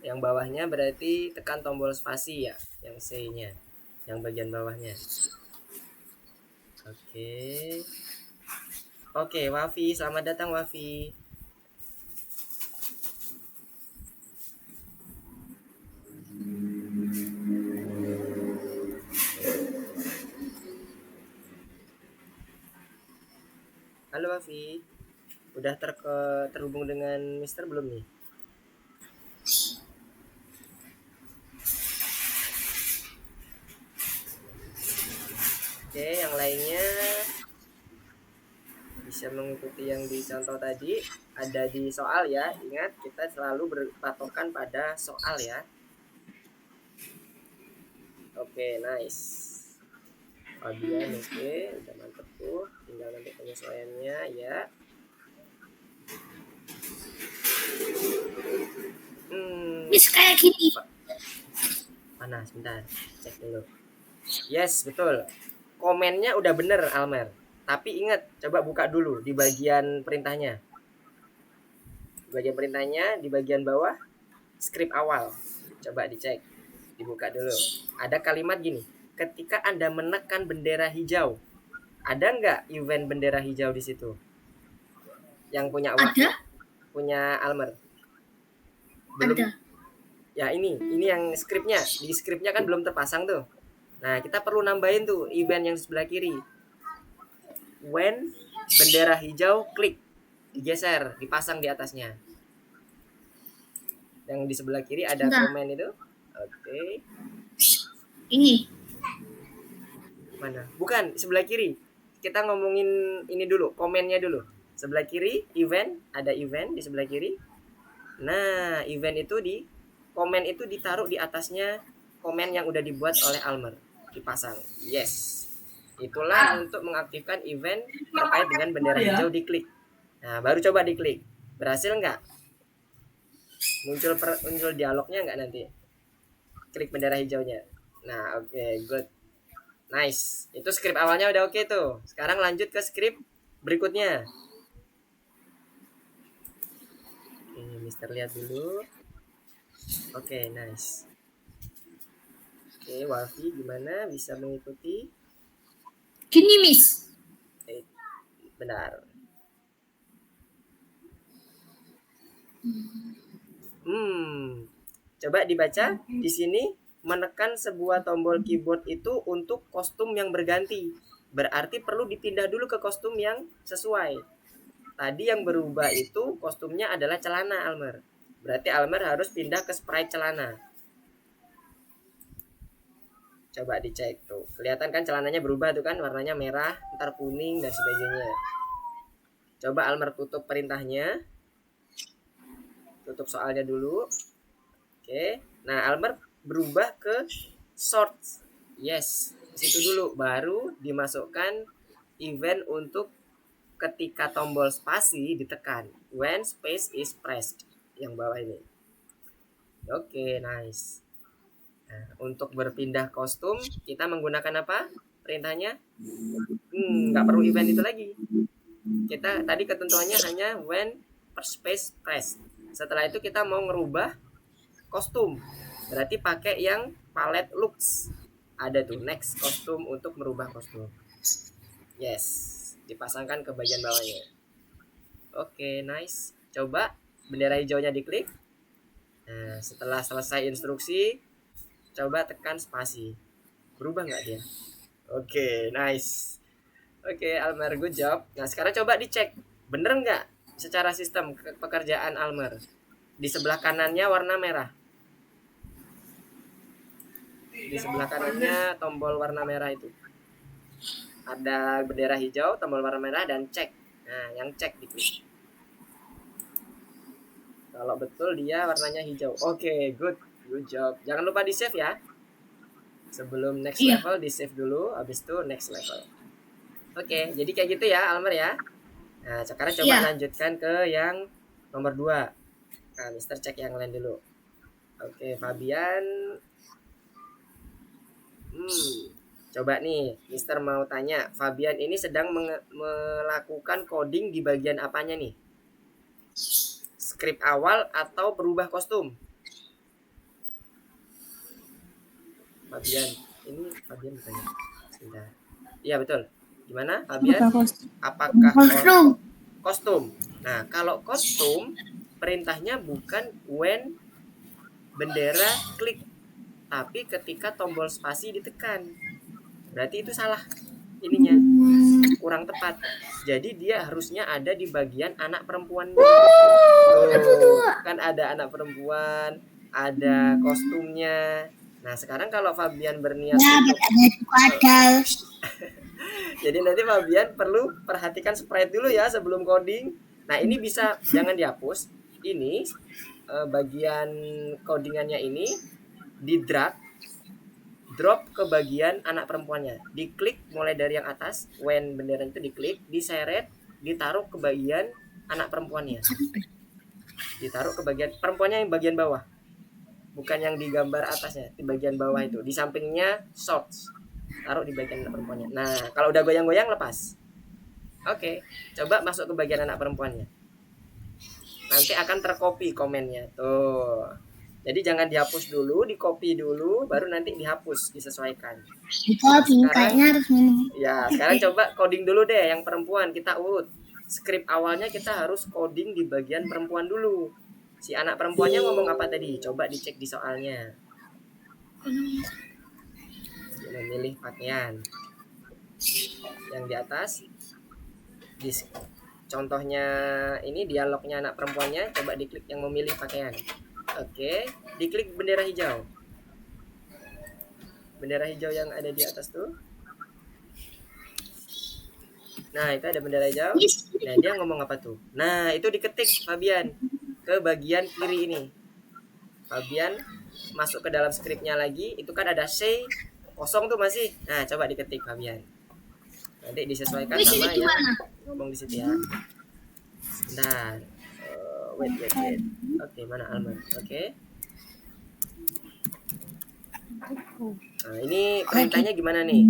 Yang bawahnya berarti tekan tombol spasi ya, yang C-nya, yang bagian bawahnya. Oke, Wafi, selamat datang Wafi. Halo Wafi, udah terhubung dengan Mister belum nih? Oke, yang lainnya bisa mengikuti yang di contoh tadi, ada di soal ya. Ingat, kita selalu berpatokan pada soal ya. Oke, nice. Fabian, oke, udah mantep tuh. Tinggal nanti penyesuaiannya ya. Miss kayak gini. Mana? Sebentar, cek dulu. Yes, betul. Komennya udah bener, Almer. Tapi ingat, coba buka dulu di bagian perintahnya. Di bagian bawah, skrip awal. Coba dicek, dibuka dulu. Ada kalimat gini, ketika Anda menekan bendera hijau, ada nggak event bendera hijau di situ? Yang punya Almer? Belum. Ada. Ya ini yang skripnya. Di skripnya kan belum terpasang tuh. Nah kita perlu nambahin tuh event yang di sebelah kiri. When bendera hijau, klik, digeser, dipasang di atasnya. Yang di sebelah kiri ada komen itu. Oke. Ini. Mana? Bukan, sebelah kiri. Kita ngomongin ini dulu, komennya dulu. Sebelah kiri, event, ada event di sebelah kiri. Nah, event itu komen itu ditaruh di atasnya komen yang udah dibuat oleh Almer, dipasang. Yes. Itulah untuk mengaktifkan event terkait dengan bendera hijau, diklik. Nah, baru coba diklik. Berhasil nggak? Muncul dialognya nggak nanti? Klik bendera hijaunya. Nah, oke, good. Nice. Itu skrip awalnya udah oke tuh. Sekarang lanjut ke skrip berikutnya. Ini Mister lihat dulu. Oke, nice. Oke, Wafi gimana bisa mengikuti? Gini, Miss. Benar. Coba dibaca di sini. Menekan sebuah tombol keyboard itu untuk kostum yang berganti. Berarti perlu dipindah dulu ke kostum yang sesuai. Tadi yang berubah itu kostumnya adalah celana, Almer. Berarti Almer harus pindah ke sprite celana. Coba dicek tuh. Kelihatan kan celananya berubah tuh kan, warnanya merah, ntar kuning dan sebagainya. Coba Almer tutup perintahnya. Tutup soalnya dulu. Oke. Nah, Almer berubah ke short. Yes, situ dulu baru dimasukkan event untuk ketika tombol spasi ditekan, when space is pressed, yang bawah ini. Oke, nice. Nah, untuk berpindah kostum kita menggunakan apa perintahnya? Nggak perlu event itu lagi. Kita tadi ketentuannya hanya when space pressed. Setelah itu kita mau ngerubah kostum, berarti pakai yang palette looks. Ada tuh next kostum untuk merubah kostum. Yes, dipasangkan ke bagian bawahnya. Oke, nice. Coba bendera hijaunya diklik. Nah, setelah selesai instruksi, coba tekan spasi. Berubah nggak dia? Oke, nice. Oke, Almer, good job. Nah, sekarang coba dicek. Bener nggak secara sistem pekerjaan Almer? Di sebelah kanannya warna merah. Di sebelah kanannya tombol warna merah itu. Ada bendera hijau, tombol warna merah, dan cek. Nah, yang cek diklik. Kalau betul dia warnanya hijau. Oke, good job. Jangan lupa di save ya. Sebelum next level di save dulu, habis itu next level. Oke, jadi kayak gitu ya Almer ya. Nah, sekarang coba lanjutkan ke yang nomor 2. Nah, Mister cek yang lain dulu. Oke, Fabian. Coba nih, Mister mau tanya, Fabian ini sedang melakukan coding di bagian apanya nih? Skrip awal atau berubah kostum? Fabian, ini Fabian bukannya? Sebentar. Iya betul. Gimana, Fabian? Apakah kostum? Nah, kalau kostum, perintahnya bukan when bendera klik, tapi ketika tombol spasi ditekan. Berarti itu salah ininya, kurang tepat. Jadi dia harusnya ada di bagian anak perempuan. Kan ada anak perempuan, ada kostumnya. Nah sekarang kalau Fabian berniat untuk jadi nanti Fabian perlu perhatikan sprite dulu ya sebelum coding. Nah ini bisa jangan dihapus. Ini bagian codingannya ini di drop ke bagian anak perempuannya. Diklik mulai dari yang atas, when bendera itu diklik, diseret, ditaruh ke bagian anak perempuannya. Ditaruh ke bagian perempuannya yang bagian bawah. Bukan yang di gambar atasnya, di bagian bawah itu. Di sampingnya shorts. Taruh di bagian anak perempuannya. Nah, kalau udah goyang-goyang lepas. Oke, coba masuk ke bagian anak perempuannya. Nanti akan tercopy komennya. Tuh. Jadi jangan dihapus dulu, di copy dulu, baru nanti dihapus, disesuaikan. Sekarang coba coding dulu deh yang perempuan, kita urut. Skrip awalnya kita harus coding di bagian perempuan dulu. Si anak perempuannya ngomong apa tadi? Coba dicek di soalnya. Memilih pakaian. Yang di atas, contohnya ini dialognya anak perempuannya, coba diklik yang memilih pakaian. Oke, diklik bendera hijau. Bendera hijau yang ada di atas tuh. Nah, itu ada bendera hijau. Nah, dia ngomong apa tuh? Nah, itu diketik Fabian ke bagian kiri ini. Fabian masuk ke dalam skripnya lagi. Itu kan ada say kosong tuh masih. Nah, coba diketik Fabian. Nanti disesuaikan sama yang ngomong di situ ya. Sebentar. Wait. Oke, mana Alman? Oke. Nah, ini perintahnya gimana nih?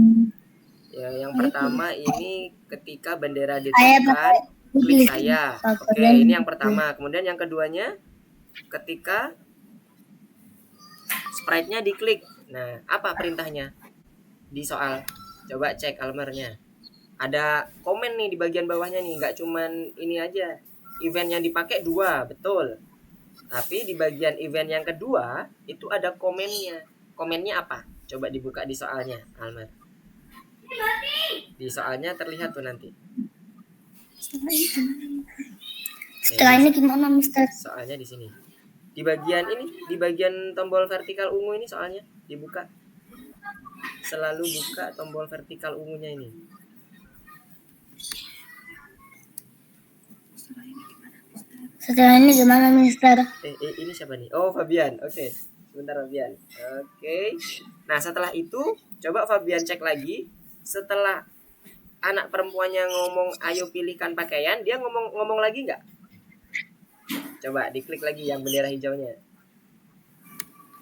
Ya, yang pertama ini ketika bendera ditekan, klik saya. Oke, ini yang pertama. Kemudian yang keduanya ketika sprite-nya diklik. Nah, apa perintahnya? Di soal. Coba cek Almernya. Ada komen nih di bagian bawahnya nih, nggak cuman ini aja. Event yang dipakai 2, betul. Tapi di bagian event yang kedua itu ada komennya. Komennya apa? Coba dibuka di soalnya, Almer. Di soalnya terlihat tuh nanti. Setelah ini gimana, Mister? Soalnya di sini. Di bagian ini, di bagian tombol vertikal ungu ini soalnya dibuka. Selalu buka tombol vertikal ungunya ini. Setelah ini gimana, Mister? Ini siapa nih? Oh, Fabian. Oke. Sebentar Fabian. Oke. Nah, setelah itu coba Fabian cek lagi. Setelah anak perempuannya ngomong ayo pilihkan pakaian, dia ngomong lagi nggak? Coba diklik lagi yang bendera hijaunya.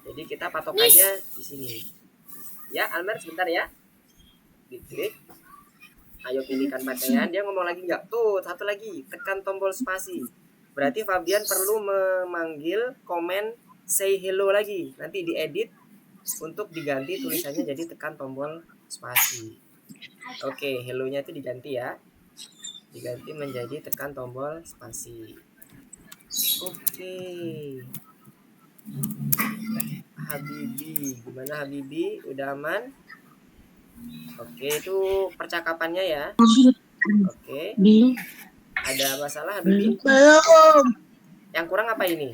Jadi kita patokannya di sini. Ya, Almer sebentar ya. Diklik. Ayo pilihkan pakaian, dia ngomong lagi nggak? Tuh, satu lagi, tekan tombol spasi. Berarti Fabian perlu memanggil komen say hello lagi. Nanti diedit untuk diganti tulisannya jadi tekan tombol spasi. Oke, hello-nya itu diganti ya. Diganti menjadi tekan tombol spasi. Oke. Habibi, gimana Habibi? Udah aman? Oke, itu percakapannya ya. Oke. Ada masalah Habibi? Belum. Yang kurang apa ini?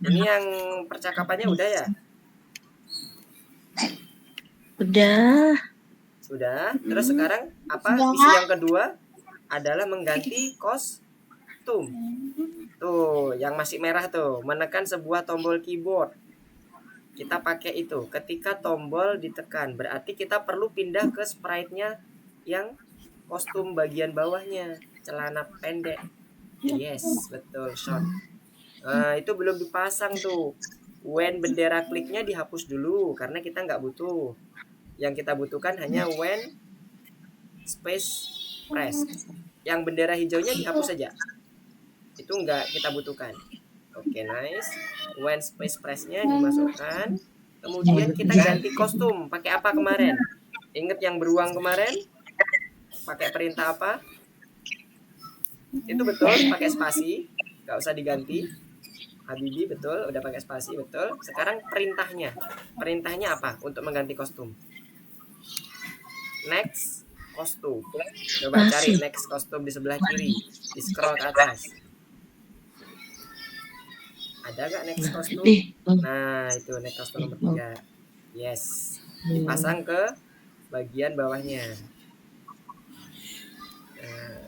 Ini yang percakapannya udah ya? Sudah. Terus sekarang apa? Misi yang kedua adalah mengganti kostum. Tuh, yang masih merah tuh, menekan sebuah tombol keyboard. Kita pakai itu. Ketika tombol ditekan, berarti kita perlu pindah ke sprite-nya yang kostum bagian bawahnya, celana pendek. Yes, betul, short. Nah, itu belum dipasang tuh. When bendera kliknya dihapus dulu karena kita nggak butuh. Yang kita butuhkan hanya when space press. Yang bendera hijaunya dihapus saja. Itu enggak kita butuhkan. Oke, nice. When space press-nya dimasukkan. Kemudian kita ganti kostum. Pakai apa kemarin? Ingat yang beruang kemarin? Pakai perintah apa? Itu betul, pakai spasi. Nggak usah diganti. Habibi betul, udah pakai spasi, betul. Sekarang perintahnya. Perintahnya apa untuk mengganti kostum? Next kostum. Coba cari next kostum di sebelah kiri. Di scroll ke atas. Ada gak next kostum? Nah, itu next kostum nomor 3. Yes. Dipasang ke bagian bawahnya. Nah.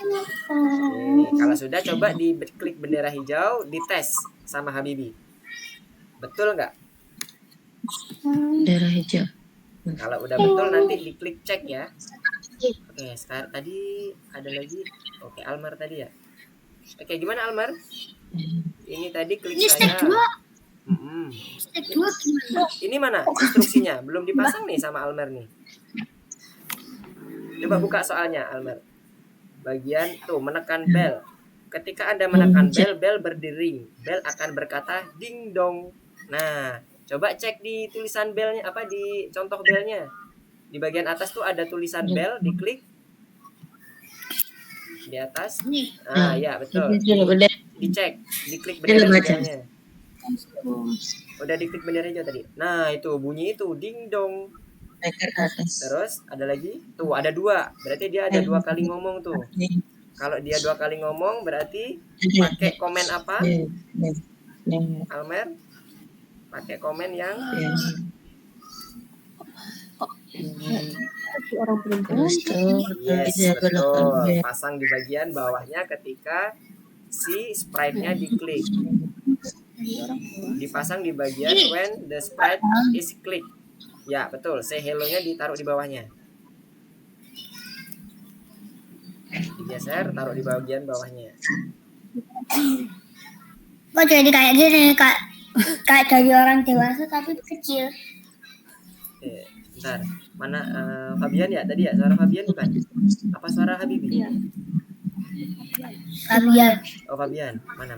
Oke, kalau sudah coba diklik bendera hijau, dites sama Habibi. Betul nggak? Bendera hijau. Kalau udah betul nanti diklik cek ya. Oke, sekarang tadi ada lagi. Oke, Almar tadi ya. Oke, gimana Almar? Ini tadi klik Ini saya. step 2. Step 2 gimana? Ini mana instruksinya? Belum dipasang nih sama Almar nih. Coba buka soalnya Almar. Bagian tuh menekan bel. Ketika Anda menekan bel, bel berdering. Bel akan berkata ding dong. Nah, coba cek di tulisan belnya apa di contoh belnya. Di bagian atas tuh ada tulisan bel, diklik. Di atas. Ah, ya betul. Dicek, diklik bendera hijaunya. Udah diklik bendera hijau tadi. Nah, itu bunyi itu ding dong. Terus ada lagi tuh ada 2, berarti dia ada 2 kali ngomong tuh. Kalau dia 2 kali ngomong berarti pakai komen apa? Almer pakai komen yang yes, betul. Pasang di bagian bawahnya ketika si sprite-nya diklik. Dipasang di bagian when the sprite is click. Ya, betul. Say hello-nya ditaruh di bawahnya. Digeser, taruh di bagian bawahnya. Kok jadi kayak gini, Kak? Kayak dari orang dewasa tapi kecil. Oke, bentar. Mana Fabian ya tadi ya? Suara Fabian bukan? Apa suara Habibi? Iya. Fabian. Oh, Fabian. Mana?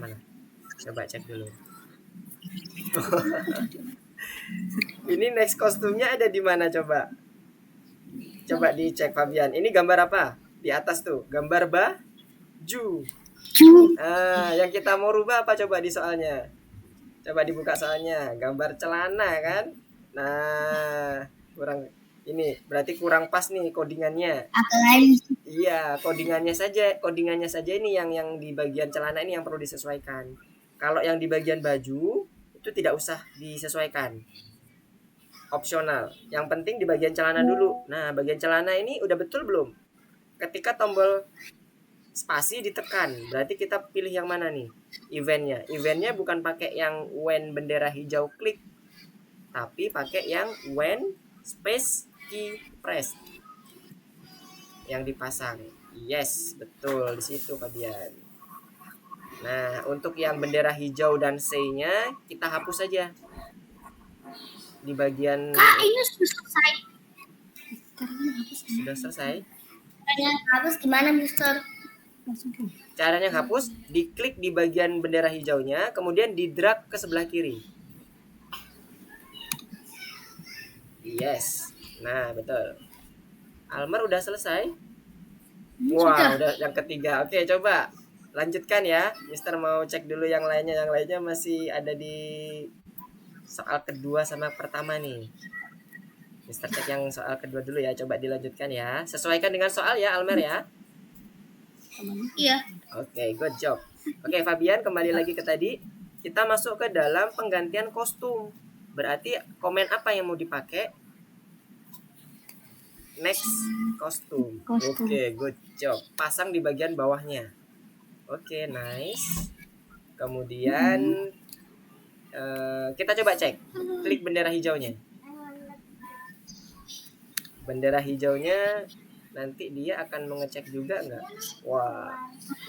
Coba cek dulu. Ini next kostumnya ada di mana coba? Coba dicek Fabian. Ini gambar apa? Di atas tuh, gambar baju. Yang kita mau rubah apa coba di soalnya? Coba dibuka soalnya, gambar celana kan? Nah, kurang ini berarti kurang pas nih codingannya. Iya, codingannya saja ini yang di bagian celana ini yang perlu disesuaikan. Kalau yang di bagian baju itu tidak usah disesuaikan. Opsional. Yang penting di bagian celana dulu. Nah, bagian celana ini udah betul belum? Ketika tombol spasi ditekan, berarti kita pilih yang mana nih? Eventnya bukan pakai yang when bendera hijau klik, tapi pakai yang when space key press. Yang dipasang. Yes, betul di situ Fabian. Nah, untuk yang bendera hijau dan say-nya kita hapus saja. Di bagian Kak, ini sudah selesai. Sudah selesai. Caranya hapus gimana, Mister? Caranya hapus, diklik di bagian bendera hijaunya, kemudian di-drag ke sebelah kiri. Yes. Nah, betul. Almar udah selesai? Wah, udah yang ketiga. Oke, coba lanjutkan ya. Mister mau cek dulu yang lainnya. Yang lainnya masih ada di soal kedua sama pertama nih. Mister cek yang soal kedua dulu ya. Coba dilanjutkan ya. Sesuaikan dengan soal ya, Almer ya. Iya. Oke, good job. Oke, Fabian, kembali lagi ke tadi. Kita masuk ke dalam penggantian kostum. Berarti komen apa yang mau dipakai? Next kostum. Oke, good job. Pasang di bagian bawahnya. Oke, nice. Kemudian kita coba cek. Klik bendera hijaunya. Bendera hijaunya nanti dia akan mengecek juga nggak?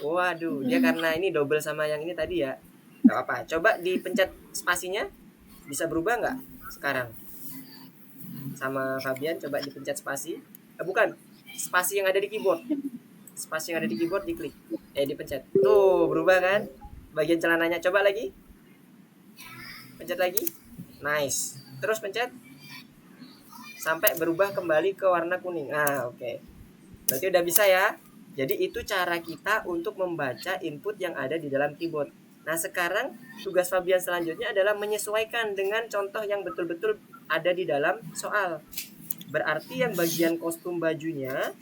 Waduh, dia karena ini double sama yang ini tadi ya. Nggak apa-apa. Coba dipencet spasinya. Bisa berubah nggak sekarang? sama Fabian, coba dipencet spasi. Bukan, spasi yang ada di keyboard. Spasi yang ada di keyboard diklik. Dipencet. Tuh, berubah kan? Bagian celananya. Coba lagi. Pencet lagi. Nice. Terus pencet. Sampai berubah kembali ke warna kuning. Oke. Berarti udah bisa ya. Jadi itu cara kita untuk membaca input yang ada di dalam keyboard. Nah, sekarang tugas Fabian selanjutnya adalah menyesuaikan dengan contoh yang betul-betul ada di dalam soal. Berarti yang bagian kostum bajunya,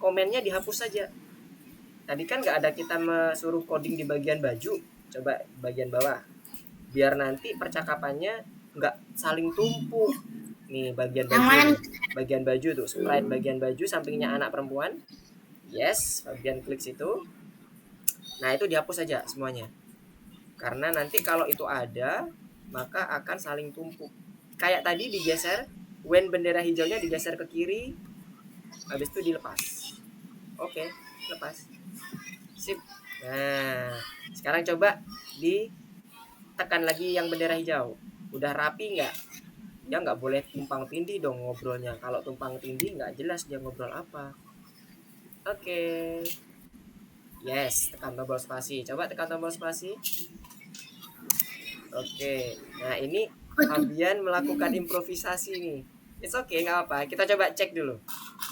komennya dihapus saja. Tadi kan nggak ada kita suruh coding di bagian baju. Coba bagian bawah. Biar nanti percakapannya nggak saling tumpuk. Nih bagian baju. Bagian baju tuh, sprite bagian baju sampingnya anak perempuan. Yes, Fabian klik situ. Nah, itu dihapus saja semuanya. Karena nanti kalau itu ada, maka akan saling tumpuk. Kayak tadi digeser, when bendera hijaunya digeser ke kiri, habis itu dilepas. Oke, lepas. Sip. Nah, sekarang coba ditekan lagi yang bendera hijau. Udah rapi nggak? Ya nggak boleh tumpang tindih dong ngobrolnya. Kalau tumpang tindih nggak jelas dia ngobrol apa. Oke. Yes, tekan tombol spasi. Coba tekan tombol spasi. Oke. Nah, ini Fabian melakukan improvisasi nih. It's okay, nggak apa. Kita coba cek dulu.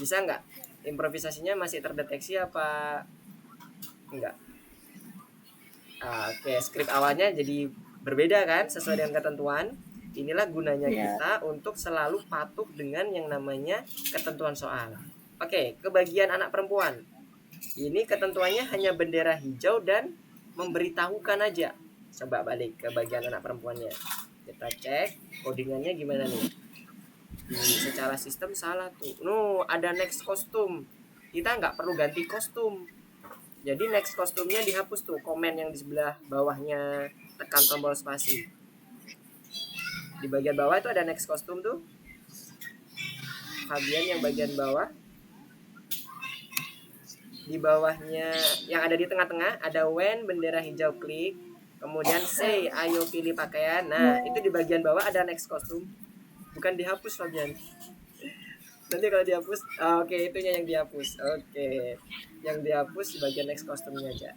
Bisa nggak? Improvisasinya masih terdeteksi apa enggak? Oke, skrip awalnya jadi berbeda kan sesuai dengan ketentuan. Inilah gunanya kita untuk selalu patuh dengan yang namanya ketentuan soal. Oke, ke bagian anak perempuan. Ini ketentuannya hanya bendera hijau dan memberitahukan aja. Coba balik ke bagian anak perempuannya. Kita cek codingannya gimana nih. Secara sistem salah tuh. Ada next kostum. Kita nggak perlu ganti kostum. Jadi next kostumnya dihapus tuh. Komen yang di sebelah bawahnya, tekan tombol spasi. Di bagian bawah itu ada next kostum tuh. Fabian yang bagian bawah. Di bawahnya yang ada di tengah-tengah ada when bendera hijau klik, kemudian say ayo pilih pakaian. Nah, itu di bagian bawah ada next kostum. Bukan dihapus Fabian. Nanti kalau dihapus, oke, itunya yang dihapus. Oke. Yang dihapus di bagian next kostumnya aja.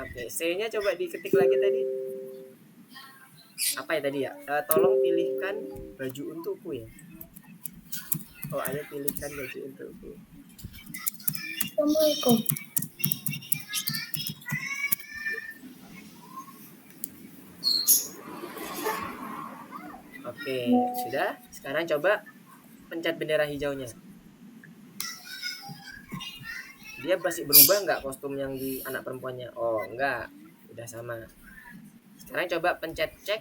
Oke, say-nya coba diketik lagi tadi. Apa ya tadi ya? Tolong pilihkan baju untukku ya. Ayo pilihkan baju untukku. Assalamualaikum. Oke, sudah. Sekarang coba pencet bendera hijaunya. Dia masih berubah nggak kostum yang di anak perempuannya? Oh, enggak. Udah sama. Sekarang coba pencet cek.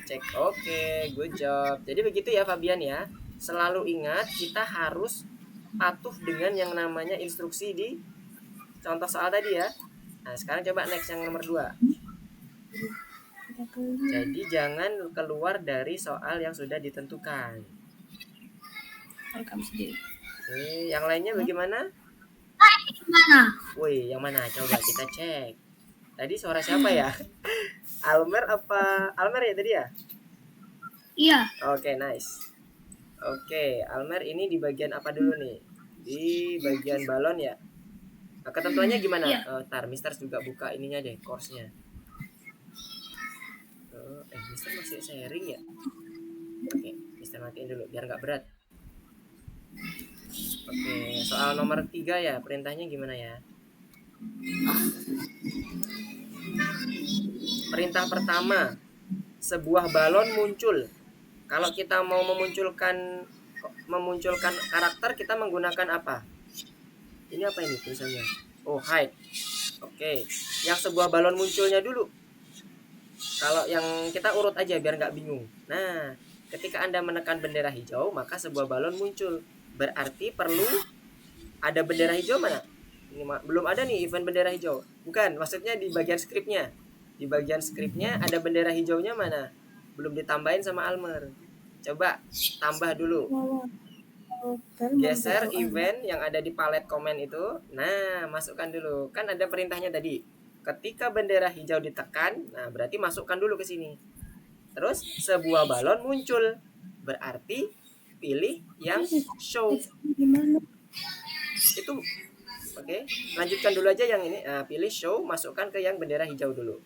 Cek. Oke, good job. Jadi begitu ya Fabian ya. Selalu ingat kita harus patuh dengan yang namanya instruksi di contoh soal tadi ya. Nah, sekarang coba next yang nomor 2. Jadi jangan keluar dari soal yang sudah ditentukan. Rekam sendiri. Oke, yang lainnya bagaimana? Mana? Wih, yang mana? Coba kita cek. Tadi suara siapa ya? Almer apa? Almer ya tadi ya? Iya. Oke, nice. Oke, Almer ini di bagian apa dulu nih? Di bagian balon ya? Nah, ketentuannya gimana? Iya. Tar, Mister juga buka ininya deh, course-nya. Mister masih sharing ya? Oke, Mister matiin dulu biar nggak berat. Oke, soal nomor 3 ya, perintahnya gimana ya? Perintah pertama, sebuah balon muncul. Kalau kita mau memunculkan karakter, kita menggunakan apa? Ini apa ini tulisannya? Oh, hide. Oke, yang sebuah balon munculnya dulu. Kalau yang kita urut aja biar nggak bingung. Nah, ketika Anda menekan bendera hijau, maka sebuah balon muncul. Berarti perlu ada bendera hijau mana? Ini belum ada nih event bendera hijau. Bukan, maksudnya di bagian skripnya. Di bagian skripnya ada bendera hijaunya mana? Belum ditambahin sama Almer. Coba tambah dulu. Geser event yang ada di palet komen itu. Nah, masukkan dulu. Kan ada perintahnya tadi. Ketika bendera hijau ditekan, nah berarti masukkan dulu ke sini. Terus sebuah balon muncul. Berarti pilih yang show. Itu oke. Lanjutkan dulu aja yang ini. Pilih show, masukkan ke yang bendera hijau dulu.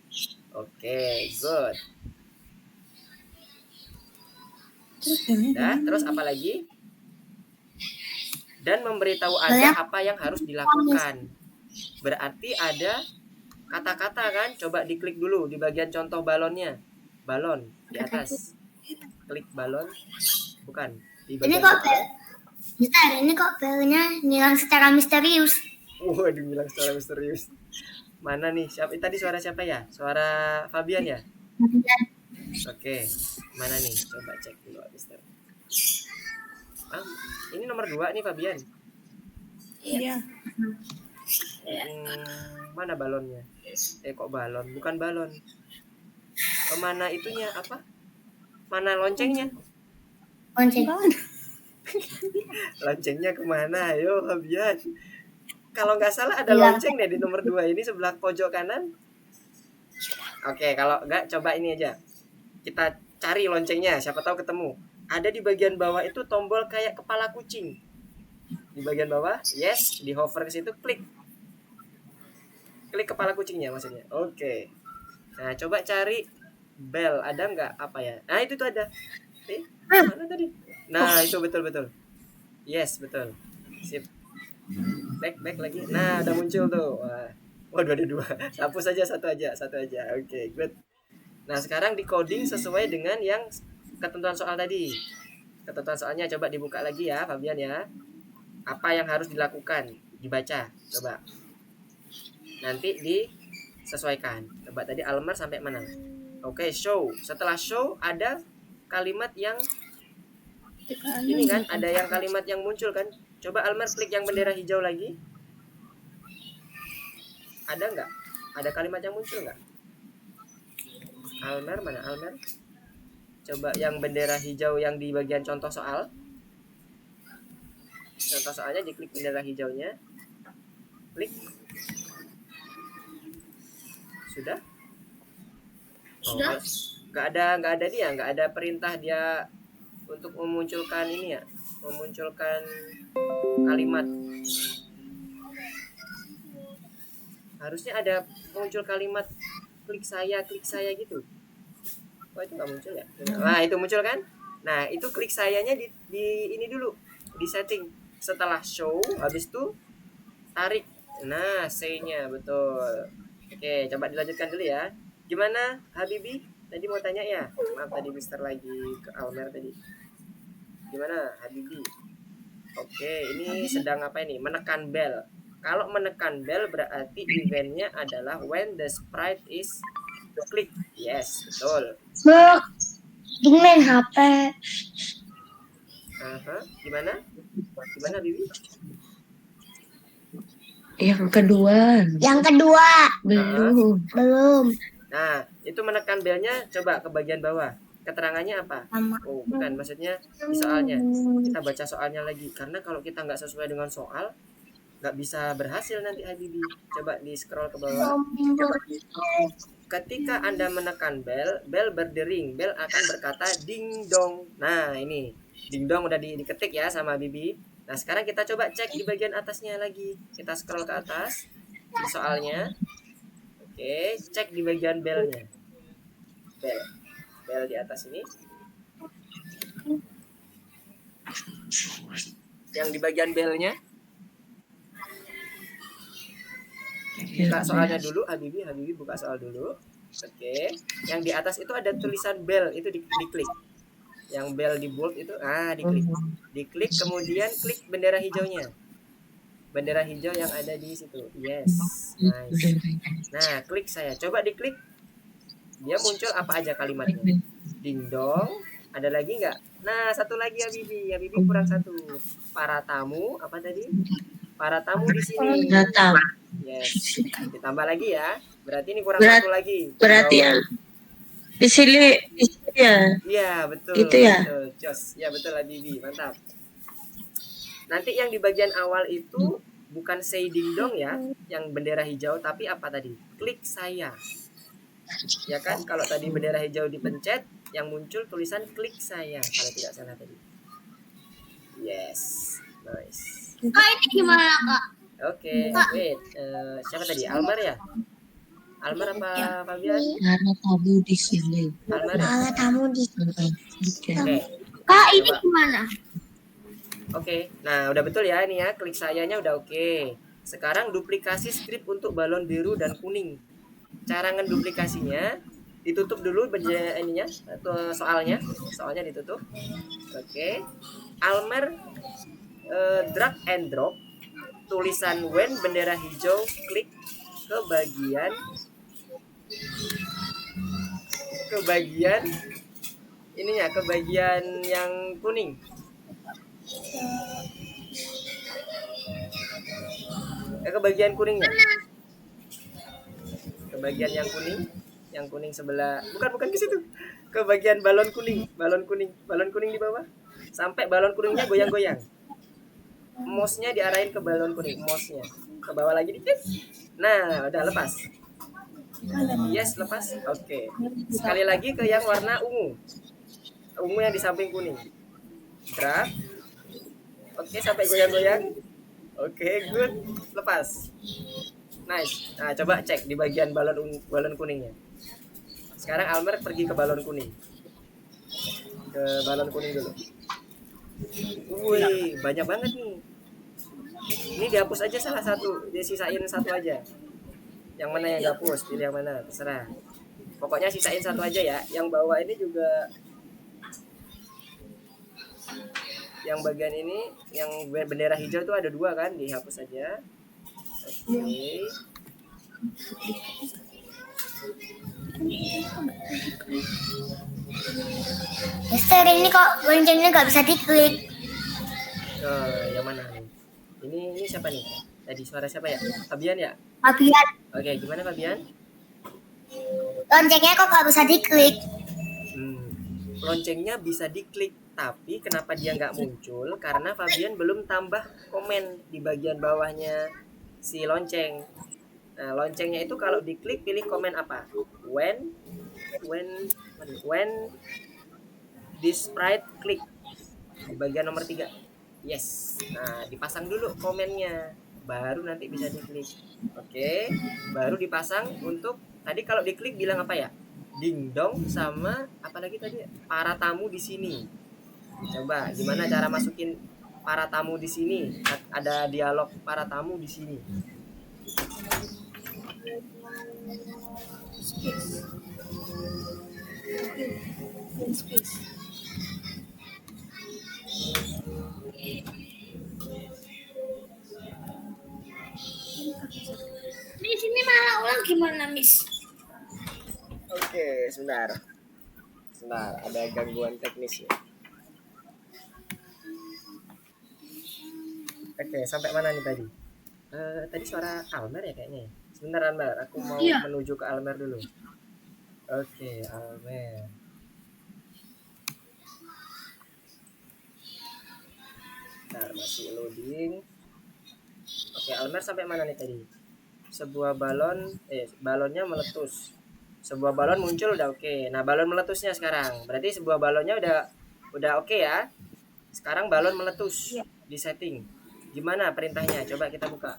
Oke, good. Terus apa lagi? Dan memberitahu Anda apa yang harus dilakukan. Berarti ada kata-kata kan? Coba diklik dulu di bagian contoh balonnya. Balon di atas. Klik balon. Bukan. Di Ini bagian kok Mister, ini kok belnya ngilang secara misterius. Waduh, bilang secara misterius. Mana nih? Siapa tadi, suara siapa ya? Suara Fabian ya? Oke. Mana nih? Coba cek dulu, Mister. Ini nomor 2 nih, Fabian. Iya. Mana balonnya? Kok balon? Bukan balon. Mana itunya apa? Mana loncengnya? Lonceng. Loncengnya kemana? Ayo, Fabian. Kalau nggak salah ada lonceng deh di nomor 2 ini sebelah pojok kanan. Oke, kalau nggak coba ini aja. Kita cari loncengnya, siapa tahu ketemu. Ada di bagian bawah itu tombol kayak kepala kucing. Di bagian bawah, yes, di hover ke situ, klik. Klik kepala kucingnya maksudnya. Oke. Nah, coba cari bell, ada nggak apa ya? Nah, itu tuh ada. Mana tadi? Nah, itu betul. Yes, betul. Sip. Back lagi. Nah, udah muncul tuh. Waduh, ada 2. Hapus saja satu aja. Oke, good. Nah, sekarang di coding sesuai dengan yang ketentuan soal tadi. Ketentuan soalnya coba dibuka lagi ya, Fabian ya. Apa yang harus dilakukan? Dibaca, coba. Nanti disesuaikan. Coba tadi Almer sampai mana? Oke, show. Setelah show ada kalimat yang ini kan, ada yang kalimat yang muncul kan? Coba Almer klik yang bendera hijau lagi. Ada nggak? Ada kalimat yang muncul nggak? Almer, mana Almer? Coba yang bendera hijau yang di bagian contoh soal. Contoh soalnya diklik bendera hijaunya. Klik. Sudah? Sudah. Nggak ada dia, nggak ada perintah dia untuk memunculkan ini ya, memunculkan kalimat. Harusnya ada muncul kalimat klik saya gitu. Kok itu nggak muncul ya? Nah, itu muncul kan? Nah, itu klik sayanya di ini dulu, di setting. Setelah show, habis itu tarik. Nah, say-nya betul. Oke, coba dilanjutkan dulu ya. Gimana, Habibi? Tadi mau tanya ya? Maaf, tadi Mister lagi ke Almer tadi. Gimana, Habibi? Oke, ini sedang apa ini? Menekan bell. Kalau menekan bell berarti eventnya adalah when the sprite is click. Yes, betul. Main HP. Gimana, Bibi? Yang kedua. Belum. Nah, itu menekan bellnya, coba ke bagian bawah. Keterangannya apa? Oh, bukan, maksudnya di soalnya. Kita baca soalnya lagi. Karena kalau kita nggak sesuai dengan soal, nggak bisa berhasil nanti Habibi. Coba di scroll ke bawah. Ketika Anda menekan bell berdering. Bell akan berkata ding dong. Nah, ini. Ding dong udah diketik ya sama Habibi. Nah, sekarang kita coba cek di bagian atasnya lagi. Kita scroll ke atas. Di soalnya. Oke, cek di bagian bellnya. Bell di atas ini. Yang di bagian bellnya. Buka soalnya dulu, Habibi buka soal dulu. Oke. Yang di atas itu ada tulisan bell, itu diklik. Yang bell di bold itu, diklik. Diklik, kemudian klik bendera hijaunya. Bendera hijau yang ada di situ. Yes. Nice. Nah, klik saya. Coba diklik. Dia muncul apa aja kalimatnya? Ding dong. Ada lagi nggak? Nah, satu lagi Habibi kurang satu. Para tamu, apa tadi? Para tamu di sini. Datang. Yes. Ditambah lagi ya. Berarti ini kurang satu lagi. Berarti ya. Di sini ya. Iya, betul. Gitu ya. Betul. Jos. Ya, betul Habibi. Mantap. Nanti yang di bagian awal itu bukan say ding dong ya, yang bendera hijau, tapi apa tadi? Klik saya. Ya kan, kalau tadi bendera hijau dipencet, yang muncul tulisan klik saya kalau tidak salah tadi. Yes, nice. Kak, ini gimana, Kak? Oke, wait. Siapa tadi? Almar ya? Almar apa Fabian? Karena tabu di sini. Almar ya? Kalau tamu di Oke. Kak, ini Coba. gimana? Oke, nah udah betul ya ini ya, klik sayanya udah oke. Sekarang duplikasi skrip untuk balon biru dan kuning. Cara ngeduplikasinya, ditutup dulu ininya atau soalnya ditutup. Oke. Almer drag and drop tulisan when bendera hijau, klik ke bagian ininya, ke bagian yang kuning. Ke bagian kuningnya. Ke bagian yang kuning sebelah. Bukan ke situ. Ke bagian balon kuning di bawah. Sampai balon kuningnya goyang-goyang. Mouse-nya diarahin ke balon kuning, mouse-nya. Ke bawah lagi dikit. Nah, udah lepas. Yes, lepas. Oke. Sekali lagi ke yang warna ungu. Ungu yang di samping kuning. Drag. Oke, sampai goyang-goyang. Oke, good. Lepas. Nice. Nah, coba cek di bagian balon kuningnya. Sekarang Almer pergi ke balon kuning. Ke balon kuning dulu. Wih, banyak banget nih. Ini dihapus aja salah satu, disisain satu aja. Yang mana yang dihapus, pilih yang mana, terserah. Pokoknya sisain satu aja ya. Yang bawah ini juga, yang bagian ini, yang bendera hijau tuh ada 2 kan, dihapus aja. Oke. Mister, ini kok loncengnya nggak bisa diklik. Yang mana nih? Ini siapa nih? Tadi suara siapa ya? Fabian ya? Fabian, Oke, gimana Fabian? loncengnya kok nggak bisa diklik? Loncengnya bisa diklik, tapi kenapa dia nggak muncul? Karena Fabian belum tambah komen di bagian bawahnya si lonceng. Nah, loncengnya itu kalau diklik pilih komen apa? When this sprite click di bagian nomor 3. Yes. Nah, dipasang dulu komennya, baru nanti bisa diklik. Oke, baru dipasang untuk tadi kalau diklik bilang apa ya? Ding dong sama apalagi tadi para tamu di sini. Coba gimana cara masukin para tamu di sini? Ada dialog para tamu di sini. Di sini malah ulang gimana, Miss? Oke, sebentar, ada gangguan teknis ya. Oke, sampai mana nih tadi? Tadi suara Almer ya kayaknya. Sebentar Almer, aku mau menuju ke Almer dulu. Oke, Almer. Bentar, masih loading. Oke, Almer sampai mana nih tadi? Sebuah balonnya meletus. Sebuah balon muncul udah oke. Nah, balon meletusnya sekarang. Berarti sebuah balonnya udah oke ya. Sekarang balon meletus di setting. Gimana perintahnya? Coba kita buka.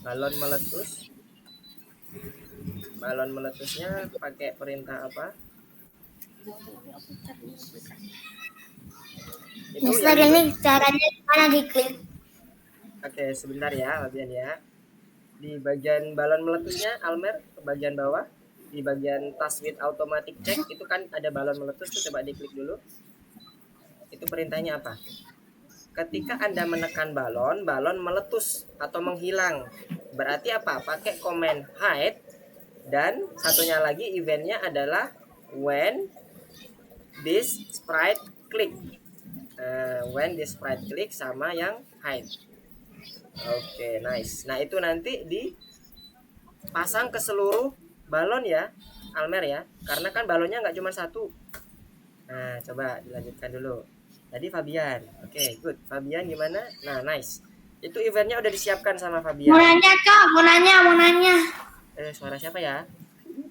Balon meletus. Balon meletusnya pakai perintah apa? Mister, ini caranya gimana diklik? Oke, sebentar ya, Fabian ya. Di bagian balon meletusnya, Almer, ke bagian bawah. Di bagian task with automatic check, itu kan ada balon meletus tuh, coba diklik dulu. Itu perintahnya apa? Ketika Anda menekan balon meletus atau menghilang. Berarti apa? Pakai command hide. Dan satunya lagi eventnya adalah when this sprite click. When this sprite click sama yang hide. Oke, nice. Nah, itu nanti dipasang ke seluruh balon ya, Almer ya. Karena kan balonnya nggak cuma satu. Nah, coba dilanjutkan dulu. Tadi Fabian. Oke, good. Fabian gimana? Nah, nice. Itu eventnya udah disiapkan sama Fabian. Mau nanya, Kak. Mau nanya. Suara siapa ya?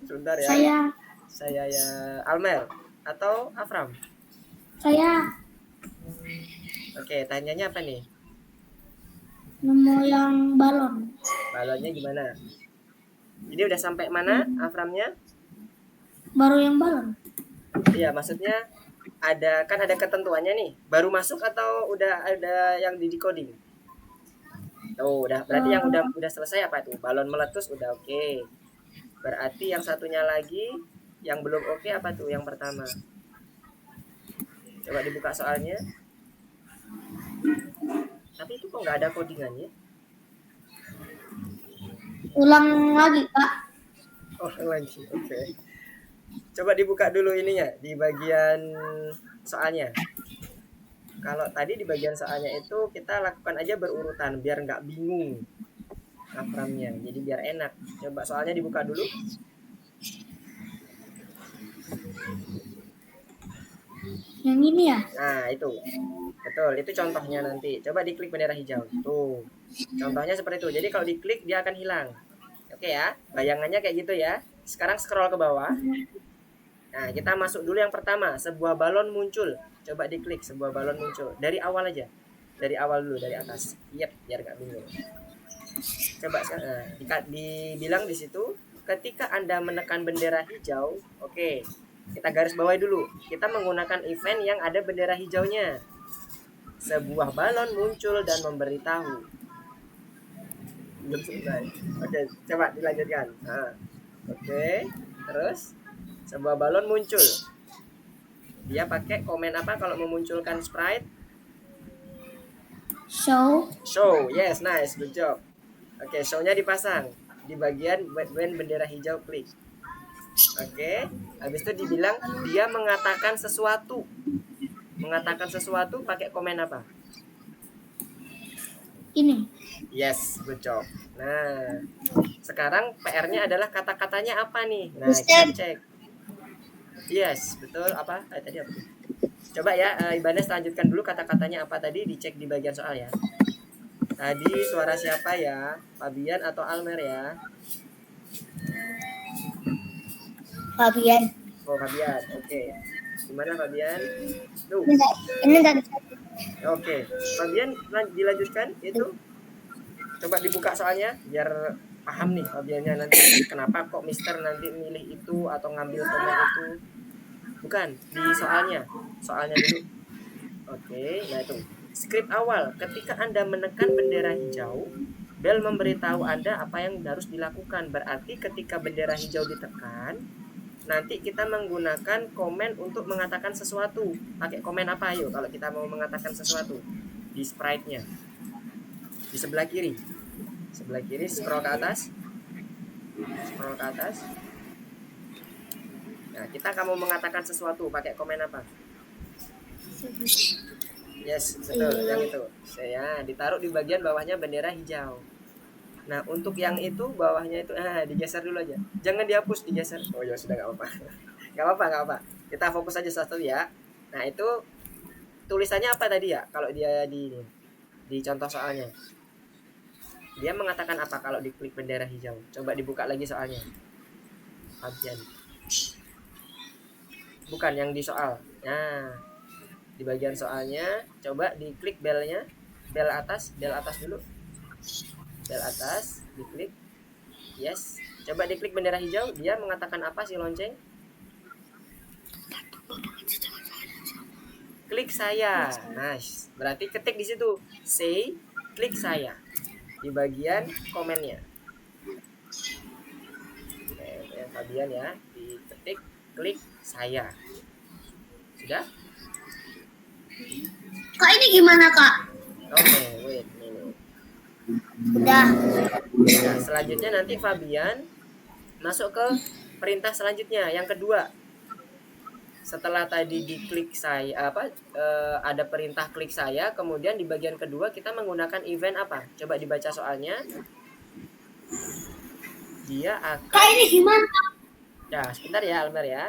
Sebentar ya. Saya. Saya ya Almer atau Afram? Saya Oke, tanyanya apa nih? nemu yang balon. Balonnya gimana? Jadi udah sampai mana Aframnya? Baru yang balon. Iya, maksudnya ada ketentuannya nih. Baru masuk atau udah ada yang di decoding? Oh, udah berarti yang udah selesai apa tuh? Balon meletus udah oke. Berarti yang satunya lagi yang belum oke apa tuh yang pertama? Coba dibuka soalnya. Tapi itu kok nggak ada codingannya? Ulang lagi, Kak. Oh, lagi. Oke. Coba dibuka dulu ininya di bagian soalnya. Kalau tadi di bagian soalnya itu kita lakukan aja berurutan biar nggak bingung Aframnya. Jadi biar enak. Coba soalnya dibuka dulu. Yang ini ya? Nah, itu. Betul, itu contohnya nanti. Coba diklik bendera hijau. Tuh. Contohnya seperti itu. Jadi kalau diklik dia akan hilang. Oke ya, bayangannya kayak gitu ya. Sekarang scroll ke bawah. Nah, kita masuk dulu yang pertama. Sebuah balon muncul. Coba diklik sebuah balon muncul. Dari awal aja. Dari awal dulu, dari atas. Yep, biar nggak bingung. Coba sekarang. Dibilang di situ, ketika Anda menekan bendera hijau, oke. Kita garis bawahi dulu. Kita menggunakan event yang ada bendera hijaunya. Sebuah balon muncul dan memberitahu. Belum selesai. Oke, coba dilanjutkan. Nah, oke, terus sebuah balon muncul. Dia pakai komen apa kalau memunculkan sprite? Show. Show. Yes, nice, good job. Oke, show-nya dipasang di bagian when bendera hijau klik. Oke, habis itu dibilang dia mengatakan sesuatu. Mengatakan sesuatu pakai komen apa? Ini. Yes, good job. Nah, sekarang PR-nya adalah kata-katanya apa nih? Nah, Mister. kita cek. Yes, betul. Apa? Tadi apa? Coba ya, Ibanez lanjutkan dulu kata-katanya apa tadi, dicek di bagian soal ya. Tadi suara siapa ya? Fabian atau Almer ya? Fabian. Oh, Fabian. Oke. Gimana Fabian? Tuh. Ini tadi. Oke. Fabian dilanjutkan itu. Coba dibuka soalnya biar paham nih Fabiannya nanti kenapa kok Mister nanti milih itu atau ngambil komen itu. Bukan, di soalnya. Soalnya dulu. Oke, nah itu. Skrip awal, ketika Anda menekan bendera hijau, bel memberitahu Anda apa yang harus dilakukan. Berarti ketika bendera hijau ditekan, nanti kita menggunakan komen untuk mengatakan sesuatu. Pakai komen apa ayo kalau kita mau mengatakan sesuatu? Di sprite-nya. Di sebelah kiri. Sebelah kiri scroll ke atas. Scroll ke atas. Nah, kita kamu mengatakan sesuatu pakai komen apa? Yes, betul, yang itu. Saya ditaruh di bagian bawahnya bendera hijau. Nah, untuk yang itu bawahnya itu digeser dulu aja. Jangan dihapus, digeser. Oh ya sudah, nggak apa-apa. Nggak apa-apa. Kita fokus aja satu ya. Nah, itu tulisannya apa tadi ya? Kalau dia di contoh soalnya. Dia mengatakan apa kalau diklik bendera hijau? Coba dibuka lagi soalnya. Fabian. Bukan yang di soal. Nah, di bagian soalnya coba diklik belnya, bel atas dulu. Bel atas, diklik. Yes. Coba diklik bendera hijau, dia mengatakan apa si lonceng? Klik saya. Nice. Berarti ketik di situ. Say, klik saya. Di bagian komennya. Oke, Fabian ya, diketik klik saya. Sudah? Kak, ini gimana, Kak? Oke, wait. Udah. Nah, selanjutnya nanti Fabian masuk ke perintah selanjutnya, yang kedua. Setelah tadi diklik saya ada perintah klik saya, kemudian di bagian kedua kita menggunakan event apa? Coba dibaca soalnya. Dia akan Kak, ini gimana? Ya, sebentar ya Almer ya.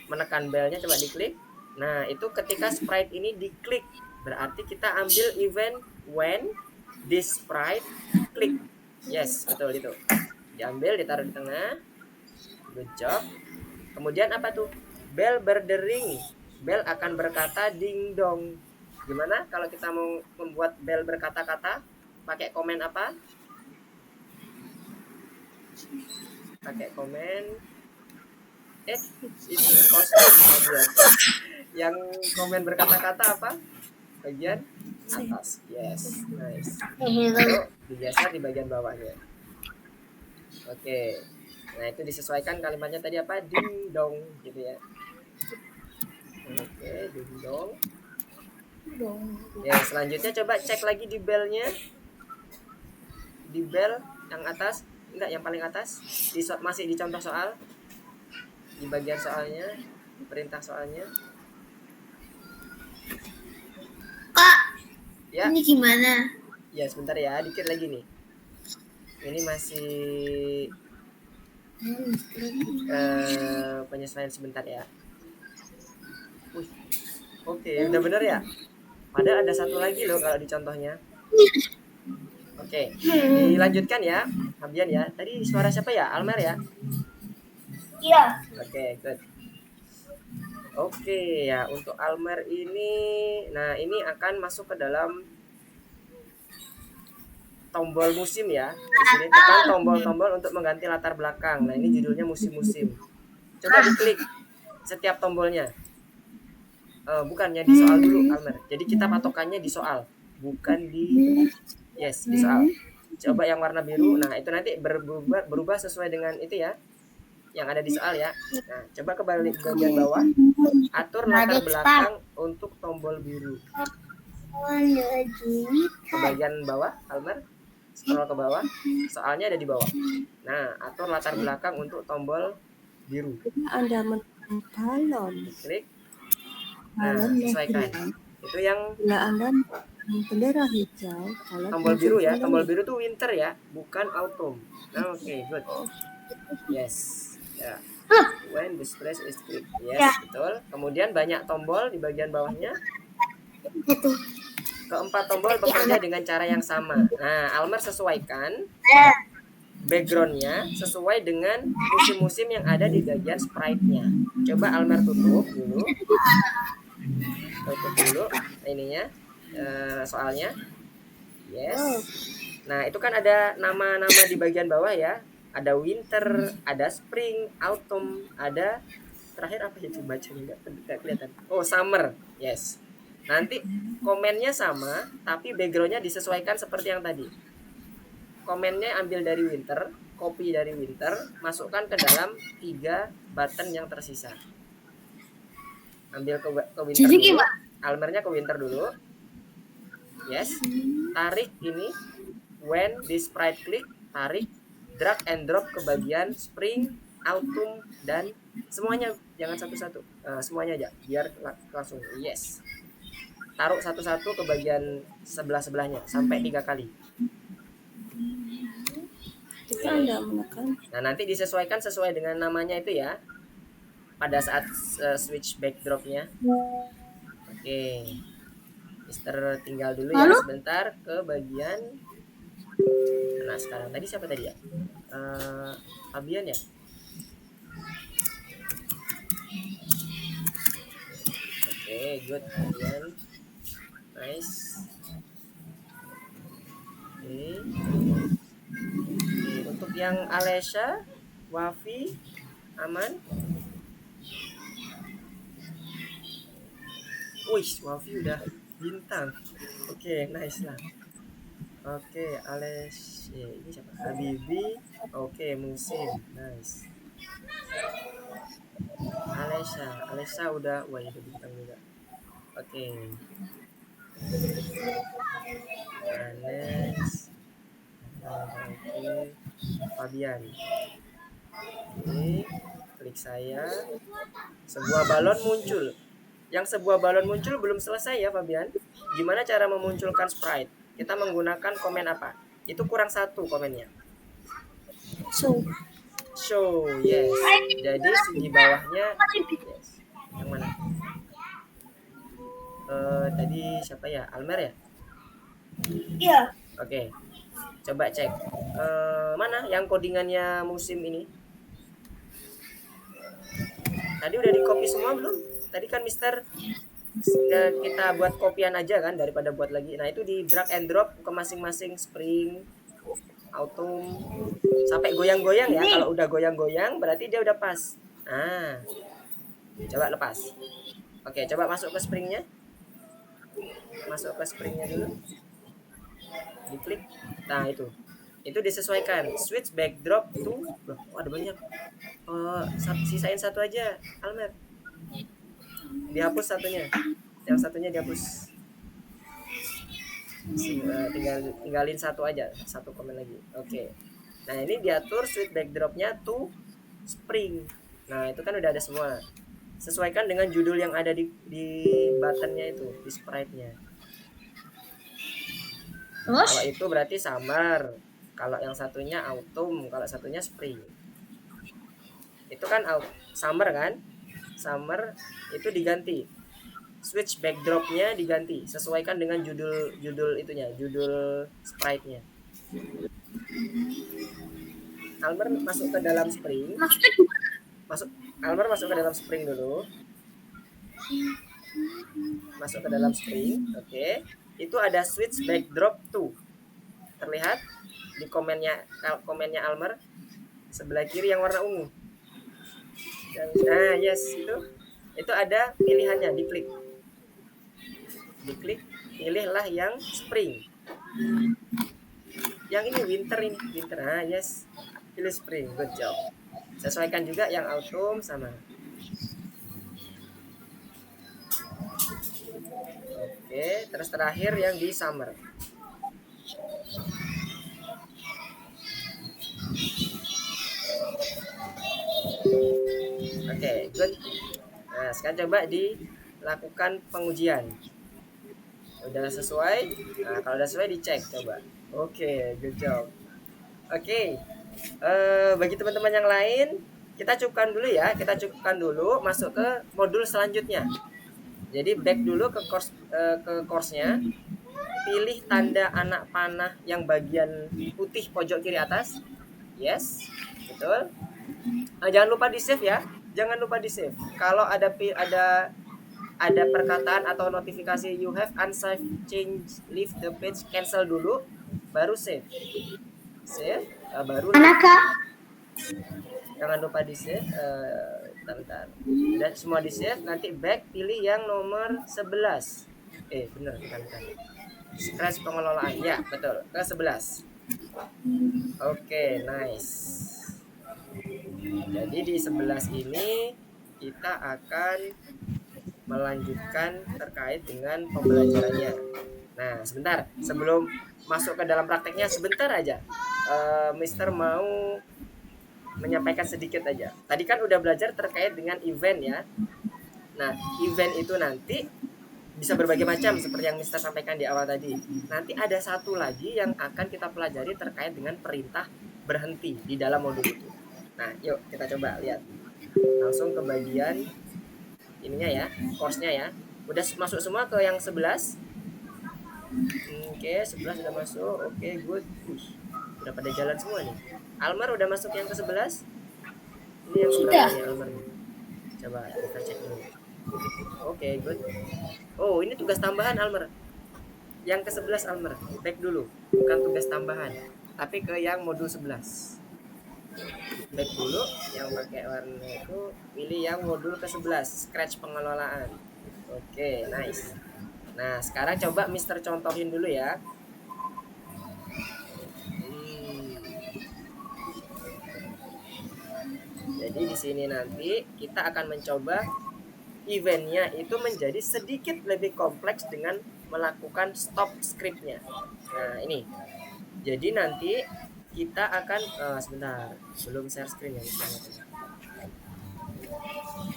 Menekan belnya coba diklik. Nah, itu ketika sprite ini diklik, berarti kita ambil event when this sprite click. Yes, betul itu. Diambil, ditaruh di tengah. Good job. Kemudian apa tuh? Bel berdering. Bel akan berkata ding dong. Gimana kalau kita mau membuat bel berkata-kata? Pakai komen apa? Pakai komen. Itu kostum Fabian. Yang komen berkata-kata apa? Bagian atas. Yes, nice. Itu digeser di bagian bawahnya. Oke. Nah, itu disesuaikan kalimatnya tadi apa? Ding dong gitu ya. Oke, ding dong. Ya, selanjutnya coba cek lagi di belnya. Di bel yang atas, enggak yang paling atas. Masih di contoh soal. Di bagian soalnya, di perintah soalnya. Kak, Ya. ini gimana? Ya, sebentar ya, dikit lagi nih. Ini masih penyesuaian sebentar ya. Wih. Oke, udah bener ya? Padahal ada satu lagi loh kalau di contohnya. Oke, dilanjutkan ya, Fabian ya. Tadi suara siapa ya? Almer ya? Iya. Oke, good. Oke ya, untuk Almer ini, nah ini akan masuk ke dalam tombol musim ya. Di sini tekan tombol-tombol untuk mengganti latar belakang. Nah, ini judulnya musim-musim. Coba diklik setiap tombolnya. Bukannya di soal dulu, Almer. Jadi kita patokannya di soal, bukan di di soal. Coba yang warna biru. Nah, itu nanti berubah sesuai dengan itu ya. Yang ada di soal ya. Nah, coba ke bagian bawah. Atur latar belakang untuk tombol biru. Ke bagian bawah, Almer. Scroll ke bawah. Soalnya ada di bawah. Nah, atur latar belakang untuk tombol biru. Anda menekan balon. Klik. Nah, sesuaikan. Itu yang Bila Anda bendera hijau, tombol biru ya. Tombol biru tuh winter ya, bukan autumn. Nah, oke, good. Yes. Ya. When the stress is click. Yes, betul. Kemudian banyak tombol di bagian bawahnya. Keempat tombol bekerja dengan cara yang sama. Nah, Almer sesuaikan backgroundnya sesuai dengan musim-musim yang ada di bagian sprite-nya. Coba Almer tutup dulu. Tutup dulu ininya, soalnya. Yes. Nah, itu kan ada nama-nama di bagian bawah ya. Ada winter, ada spring, autumn, ada terakhir apa itu bacanya enggak kelihatan. Oh, summer. Yes. Nanti komennya sama, tapi backgroundnya disesuaikan seperti yang tadi. Komennya ambil dari winter, copy dari winter, masukkan ke dalam 3 button yang tersisa. Ambil ke winter Jadi dulu. gimana? Almernya ke winter dulu. Yes. Tarik ini. When this sprite click, tarik, drag and drop ke bagian spring, autumn, dan semuanya. Jangan satu-satu. Semuanya aja. Biar langsung. Yes. Taruh satu-satu ke bagian sebelah-sebelahnya sampai 3 kali. Jika Anda menekan, Nah, nanti disesuaikan sesuai dengan namanya itu ya. Pada saat switch backdropnya. Oke. Mister tinggal dulu ya sebentar ke bagian. Nah, sekarang tadi siapa tadi ya? Fabian ya? Oke, good Fabian. Nice. Oke. Untuk yang Alesha, Wafi, aman? Wih, Wafi udah bintang. Oke, nice lah. Oke, ini siapa? Habibi. Oke, musim. Nice. Alesha udah, wah itu bintang juga. Oke. Anes. Oke. Fabian. Oke, klik saya. Sebuah balon muncul. Yang sebuah balon muncul belum selesai ya Fabian. Gimana cara memunculkan sprite? Kita menggunakan komen apa? Itu kurang 1 komennya. Show, yes. Jadi di bawahnya yes. Yang mana? Tadi siapa ya? Almer ya? Iya. Oke. Coba cek. Mana yang codingannya musim ini? Tadi udah di copy semua belum? Tadi kan Mister kita buat kopian aja kan daripada buat lagi. Nah itu di drag and drop ke masing-masing spring, autumn, sampai goyang-goyang ya. Kalau udah goyang-goyang berarti dia udah pas. Nah, coba lepas. Oke, coba masuk ke springnya. Masuk ke springnya dulu. Diklik. Nah itu disesuaikan. Switch backdrop to. Loh, ada banyak. Sisain satu aja, Almer. Dihapus satunya. Yang satunya dihapus. Tinggalin satu aja, satu komen lagi. Oke. Nah ini diatur switch backdropnya to spring. Nah itu kan udah ada semua. Sesuaikan dengan judul yang ada di buttonnya itu, di sprite-nya. Terus? Kalau itu berarti summer. Kalau yang satunya autumn, kalau satunya spring. Itu kan summer kan? Summer itu diganti. Switch backdropnya diganti, sesuaikan dengan judul itunya, judul sprite-nya. Almer masuk ke dalam spring. Maksudnya gimana? Almer masuk ke dalam spring dulu. Masuk ke dalam spring, oke. Itu ada switch backdrop to. Terlihat di komennya Almer sebelah kiri yang warna ungu. Nah, yes itu ada pilihannya, diklik, pilihlah yang spring. Yang ini winter. Nah, yes, pilih spring, good job. Sesuaikan juga yang autumn sama. Oke, terus terakhir yang di summer. Oke, good. Nah, sekarang coba dilakukan pengujian. Udah sesuai? Nah, kalau udah sesuai dicek coba. Oke, good job. Oke. Bagi teman-teman yang lain, kita cukupkan dulu ya. Kita cukupkan dulu, masuk ke modul selanjutnya. Jadi back dulu ke course-nya. Pilih tanda anak panah yang bagian putih pojok kiri atas. Yes, betul. Jangan lupa di save ya. Jangan lupa di save. Kalau ada perkataan atau notifikasi you have unsaved change, leave the page, cancel dulu, baru save. Save, baru. Kak? Jangan lupa di save. Bentar. Udah semua di save, nanti back, pilih yang nomor 11. Bener, bukan. Scratch pengelolaan. Ya, betul. Ke 11. Oke, nice. Jadi di 11 ini kita akan melanjutkan terkait dengan pembelajarannya. Nah, sebentar sebelum masuk ke dalam prakteknya, sebentar aja. Mister mau menyampaikan sedikit aja. Tadi kan udah belajar terkait dengan event ya. Nah, event itu nanti bisa berbagai macam seperti yang Mister sampaikan di awal tadi. Nanti ada satu lagi yang akan kita pelajari terkait dengan perintah berhenti di dalam modul itu. Nah, yuk kita coba lihat. Langsung ke bagian ininya ya, course-nya ya. Udah masuk semua ke yang 11? Oke, 11 udah masuk. Oke, good. Udah pada jalan semua nih. Almer udah masuk yang ke 11? Ini yang Sudah. nih Almer nih. Coba kita cek dulu. Oke, good. Oh, ini tugas tambahan Almer. Yang ke 11 Almer, back dulu. Bukan tugas tambahan, tapi ke yang modul 11. Back dulu, yang pakai warna itu pilih yang modul ke-11, scratch pengelolaan. Oke, nice. Nah, sekarang coba Mister contohin dulu ya. Jadi di sini nanti kita akan mencoba eventnya itu menjadi sedikit lebih kompleks dengan melakukan stop scriptnya. Nah, ini. Jadi nanti kita akan sebentar, belum share screen ya.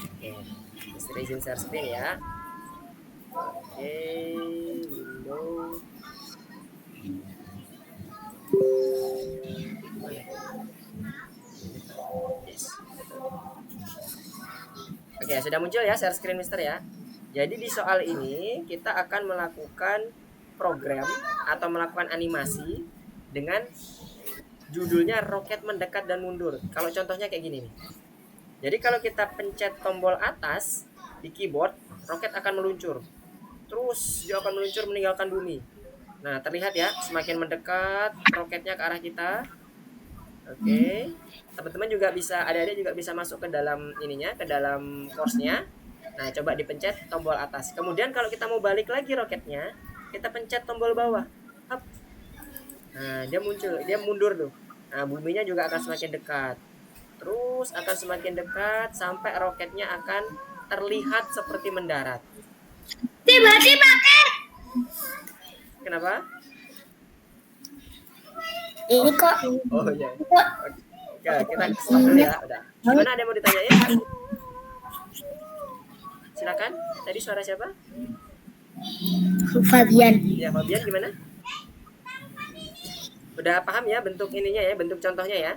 Oke, Mister izin share screen ya. Oke, window. Yes. Oke, sudah muncul ya share screen Mister ya. Jadi di soal ini kita akan melakukan program atau melakukan animasi dengan judulnya roket mendekat dan mundur. Kalau contohnya kayak gini nih. Jadi kalau kita pencet tombol atas di keyboard, roket akan meluncur. Terus dia akan meluncur meninggalkan bumi. Nah, terlihat ya, semakin mendekat roketnya ke arah kita. Oke. Teman-teman juga bisa, adik-adik juga bisa masuk ke dalam ininya, ke dalam course-nya. Nah, coba dipencet tombol atas. Kemudian kalau kita mau balik lagi roketnya, kita pencet tombol bawah. Hap. Nah, dia muncul, dia mundur tuh. Nah, buminya juga akan semakin dekat. Terus akan semakin dekat sampai roketnya akan terlihat seperti mendarat. Tiba-tiba Kenapa? ini kok Oh iya. Oke, kita stop dulu ya. Udah. Gimana, ada yang mau ditanyain? Silakan. Tadi suara siapa? Fabian. Ya, Fabian gimana? Udah paham ya bentuk ininya ya, bentuk contohnya ya.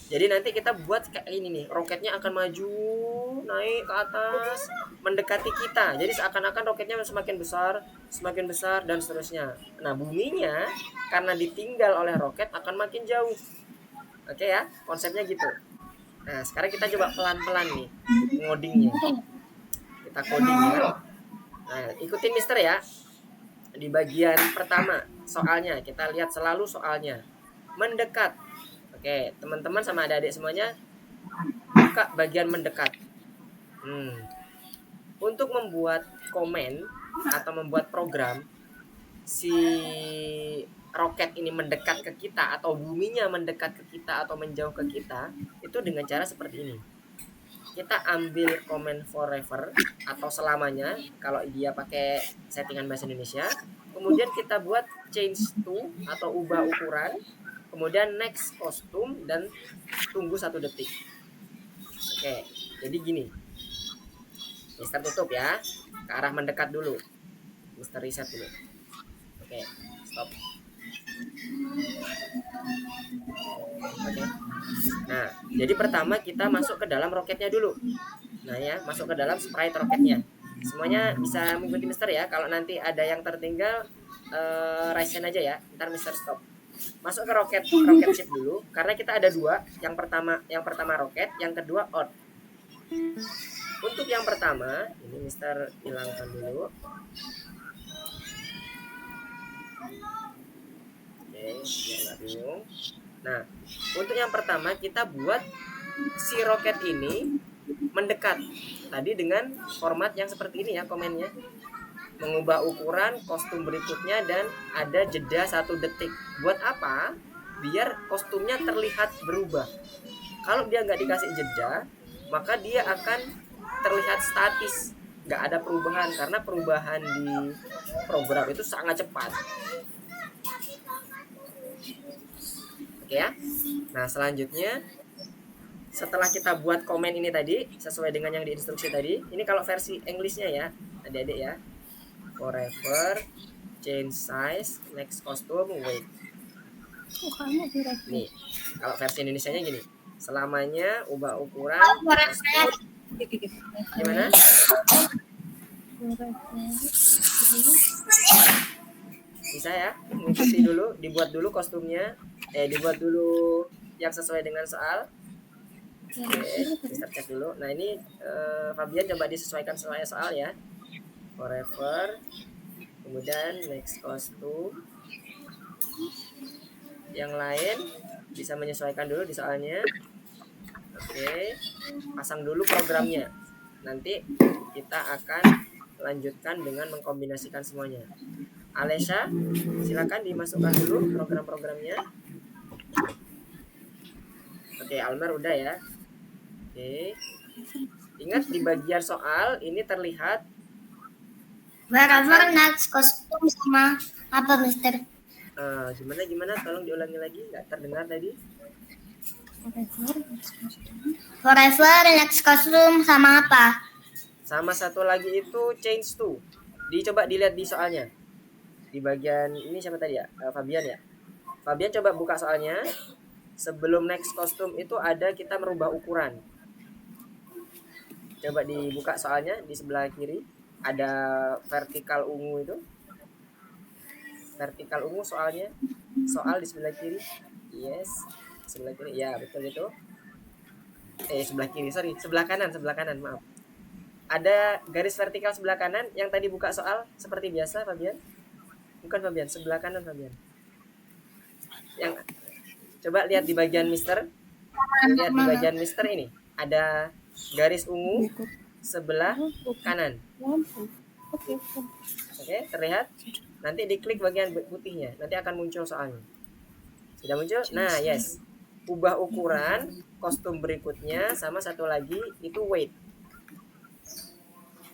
Jadi nanti kita buat kayak ini nih, roketnya akan maju, naik ke atas, mendekati kita. Jadi seakan-akan roketnya semakin besar dan seterusnya. Nah, buminya karena ditinggal oleh roket akan makin jauh. Oke ya, konsepnya gitu. Nah, sekarang kita coba pelan-pelan nih ngodingnya. Kita coding ya. Nah, ikutin Mister ya. Di bagian pertama soalnya, kita lihat selalu soalnya. Mendekat. Oke, teman-teman sama adik-adik semuanya buka bagian mendekat. Untuk membuat komen atau membuat program si roket ini mendekat ke kita atau buminya mendekat ke kita atau menjauh ke kita, itu dengan cara seperti ini. Kita ambil komen forever atau selamanya kalau dia pakai settingan bahasa Indonesia. Kemudian kita buat change to atau ubah ukuran. Kemudian next kostum dan tunggu 1 detik. Oke, jadi gini. Mister tutup ya. Ke arah mendekat dulu. Mister reset dulu. Oke, stop. Oke. Nah, jadi pertama kita masuk ke dalam roketnya dulu. Nah ya, masuk ke dalam sprite roketnya. Semuanya bisa mengikuti Mister ya. Kalau nanti ada yang tertinggal, raise hand aja ya. Ntar Mister stop. Masuk ke roket ship dulu karena kita ada 2. Yang pertama roket, yang kedua out. Untuk yang pertama, ini Mister hilangkan dulu. Oke, biar nggak bingung. Nah, untuk yang pertama kita buat si roket ini mendekat. Tadi dengan format yang seperti ini ya komennya. Mengubah ukuran kostum berikutnya dan ada jeda 1 detik. Buat apa? Biar kostumnya terlihat berubah. Kalau dia nggak dikasih jeda, maka dia akan terlihat statis, nggak ada perubahan karena perubahan di program itu sangat cepat. Oke ya. Nah, selanjutnya setelah kita buat komen ini tadi sesuai dengan yang diinstruksi tadi, ini kalau versi Englishnya ya, adik-adik ya. Forever, change size, next costume, wait. Nih, kalau versi Indonesianya gini. Selamanya ubah ukuran. Gimana? Bisa ya, mengikuti dulu, dibuat dulu kostumnya, dibuat dulu yang sesuai dengan soal. Oke, Mister cek dulu. Nah ini Fabian coba disesuaikan soal ya. Forever, kemudian next costume. Yang lain bisa menyesuaikan dulu di soalnya. Oke, pasang dulu programnya. Nanti kita akan lanjutkan dengan mengkombinasikan semuanya. Alesha, silakan dimasukkan dulu program-programnya. Oke, Almer udah ya. Oke. Ingat di bagian soal ini terlihat Wherever next kostum sama apa Mister? Gimana? Tolong diulangi lagi, nggak terdengar tadi. Forever next kostum sama apa? Sama satu lagi itu change to. Dicoba dilihat di soalnya. Di bagian ini siapa tadi ya? Fabian ya. Fabian coba buka soalnya. Sebelum next kostum itu ada kita merubah ukuran. Coba dibuka soalnya di sebelah kiri. Ada vertikal ungu itu. Vertikal ungu soalnya. Soal di sebelah kiri. Yes. Sebelah kiri. Ya, betul itu. Sebelah kiri, sorry, sebelah kanan, maaf. Ada garis vertikal sebelah kanan yang tadi buka soal seperti biasa, Fabian. Bukan Fabian, sebelah kanan Fabian. Yang coba lihat di bagian Mister. Lihat di bagian Mister ini. Ada garis ungu sebelah kanan. Oke, terlihat? Nanti diklik bagian putihnya, nanti akan muncul soalnya. Sudah muncul? Nah, yes. Ubah ukuran kostum berikutnya sama satu lagi itu weight.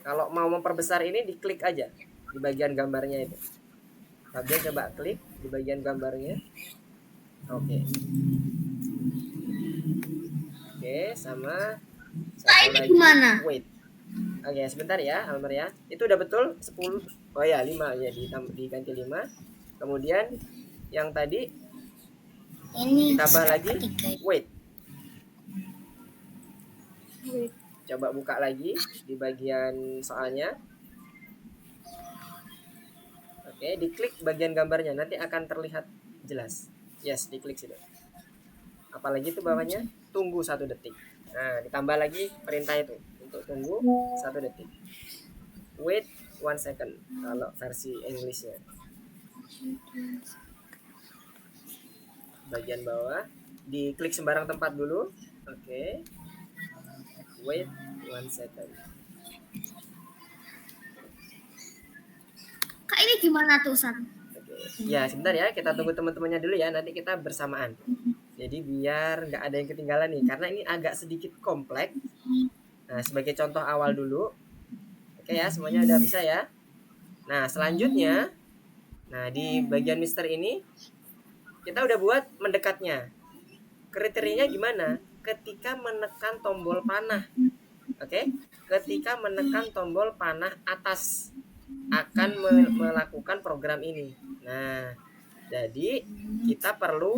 Kalau mau memperbesar ini diklik aja di bagian gambarnya itu. Fabian coba klik di bagian gambarnya. Oke. Oke, sama satu ini lagi gimana? weight. Oke, sebentar ya, Almer ya. Itu udah betul 10. Oh ya, 5 ya, diganti 5. Kemudian yang tadi Ini ditambah lagi tiga. weight. Coba buka lagi di bagian soalnya. Oke, diklik bagian gambarnya, nanti akan terlihat jelas. Yes, diklik situ. Apalagi itu bawahnya, tunggu 1 detik. Nah, ditambah lagi perintah itu untuk tunggu 1 detik. Wait 1 second kalau versi Englishnya. Bagian bawah, diklik sembarang tempat dulu. Oke. Wait 1 second. Kak, ini gimana tuh, San? Oke. Ya, sebentar ya, kita tunggu teman-temannya dulu ya, nanti kita bersamaan. Jadi biar nggak ada yang ketinggalan nih, karena ini agak sedikit kompleks. Nah, sebagai contoh awal dulu. Oke ya, semuanya udah bisa ya. Nah, selanjutnya, nah di bagian Mister ini, kita udah buat mendekatnya. Kriterianya gimana? Ketika menekan tombol panah. Oke? Ketika menekan tombol panah atas akan melakukan program ini. Nah, jadi kita perlu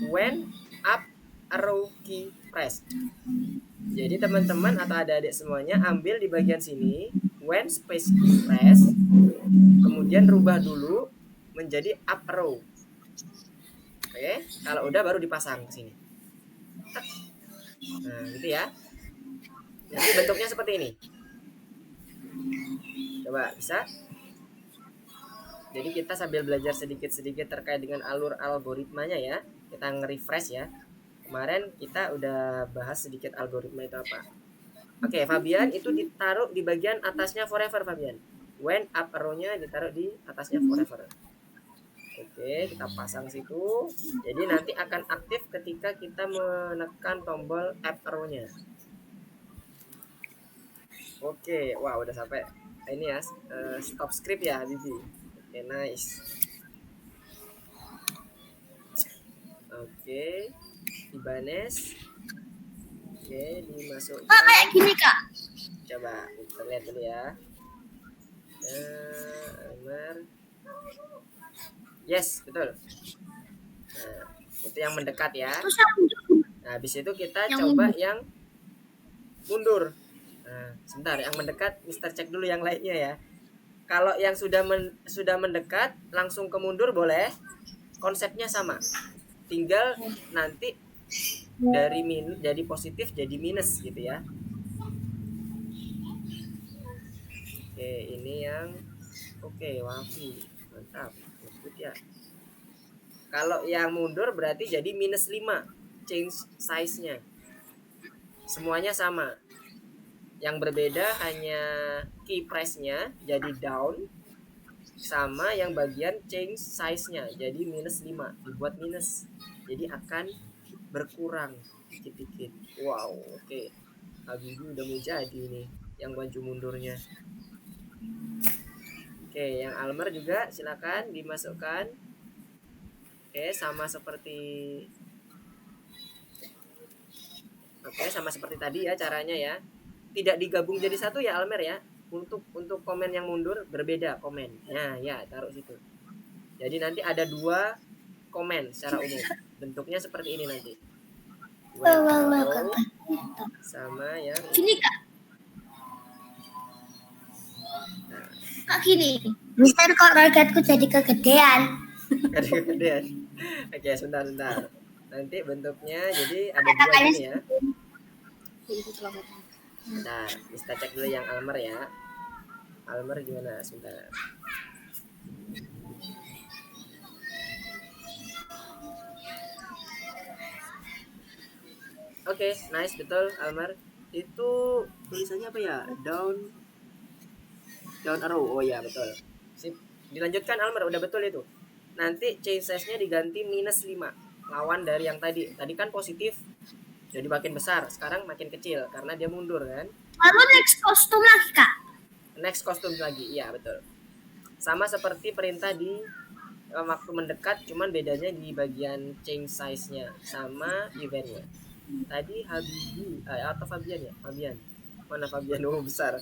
when up arrow key press. Jadi teman-teman atau adik-adik semuanya ambil di bagian sini when space key press, kemudian rubah dulu menjadi up arrow. Oke, kalau udah baru dipasang ke sini. Nah, gitu ya. Jadi bentuknya seperti ini. Coba bisa? Jadi kita sambil belajar sedikit-sedikit terkait dengan alur algoritmanya ya. Kita nge-refresh ya. Kemarin kita udah bahas sedikit algoritma itu apa. Oke, Fabian itu ditaruh di bagian atasnya forever, Fabian. When up arrow-nya ditaruh di atasnya forever. Oke, kita pasang situ. Jadi nanti akan aktif ketika kita menekan tombol up arrow-nya. Oke, wah udah sampai ini ya, stop script ya, Bibi. Oke, nice. Oke, Ibanez. Oke, dimasukkan. Kak, kayak gini, Kak. Coba kita lihat dulu ya. Almer. Yes, betul. Nah, itu yang mendekat ya. Terus yang Nah, habis itu kita Yang coba yang mundur. Nah, sebentar, yang mendekat, Mister cek dulu yang lainnya ya. Kalau yang sudah mendekat, langsung ke mundur boleh. Konsepnya sama. Tinggal nanti dari jadi positif jadi minus gitu ya. Oke, ini yang Wafi. Mantap. Good ya. Kalau yang mundur berarti jadi minus 5. Change size-nya. Semuanya sama. Yang berbeda hanya key press-nya jadi down, sama yang bagian change size-nya jadi minus 5, dibuat minus. Jadi akan berkurang dikit-dikit. Wow, oke. Abibu udah mau jadi nih yang baju mundurnya. Oke, yang Almer juga silakan dimasukkan. Oke, sama seperti tadi ya caranya ya. Tidak digabung jadi satu ya Almer ya. Untuk komen yang mundur berbeda komen. Nah, ya taruh situ. Jadi nanti ada 2 komen secara umum. Bentuknya seperti ini nanti. Sama yang gini, Kak. Kak, gini. Mister, kok rogatku jadi kegedean. kegedean. Oke, sebentar. Nanti bentuknya jadi ada dua gini ya. Bentar, kita cek dulu yang Almer ya. Almer gimana? Sebentar. Oke, nice, betul Almer. Itu tulisannya apa ya? Down arrow. Oh ya, betul. Sip. Dilanjutkan Almer, udah betul itu. Nanti change size-nya diganti -5. Lawan dari yang tadi. Tadi kan positif. Jadi makin besar, sekarang makin kecil karena dia mundur kan. Lalu next kostum lagi kak. Next kostum lagi, iya betul. Sama seperti perintah di waktu mendekat, cuman bedanya di bagian change size-nya sama eventnya. Tadi Habibi atau Fabian ya? Fabian. Mana Fabian? Oh, besar.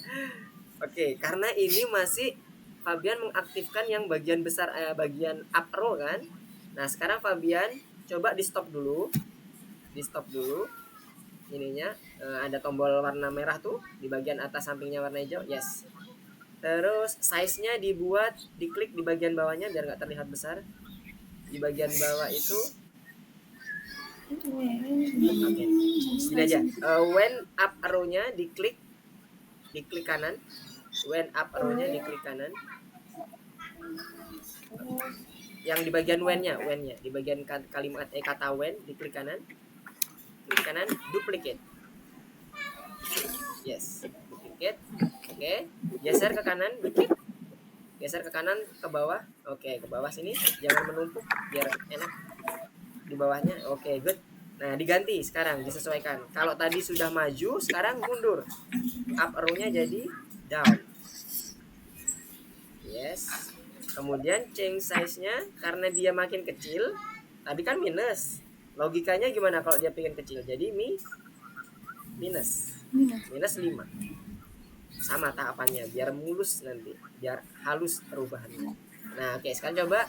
Oke, karena ini masih Fabian mengaktifkan yang bagian besar, bagian up row kan. Nah, sekarang Fabian coba di stop dulu. Di stop dulu. Ininya ada tombol warna merah tuh di bagian atas, sampingnya warna hijau. Yes. Terus size-nya dibuat, diklik di bagian bawahnya biar nggak terlihat besar. Di bagian bawah itu oke. Gini aja. When up arrow-nya diklik kanan. When up arrow-nya diklik kanan. Yang di bagian when-nya, di bagian kalimat kata when diklik kanan. Klik kanan, duplicate. Yes, duplicate. Oke, geser ke kanan dikit. Geser ke kanan ke bawah. Oke, ke bawah sini. Jangan menumpuk biar enak. Di bawahnya. Oke, good. Nah, diganti sekarang, disesuaikan. Kalau tadi sudah maju, sekarang mundur. Up arrow-nya jadi down. Yes. Kemudian change size-nya karena dia makin kecil. Tadi kan minus. Logikanya gimana kalau dia pengen kecil? Jadi minus 5. Sama tahapannya biar mulus nanti, biar halus perubahannya. Nah, oke, sekarang coba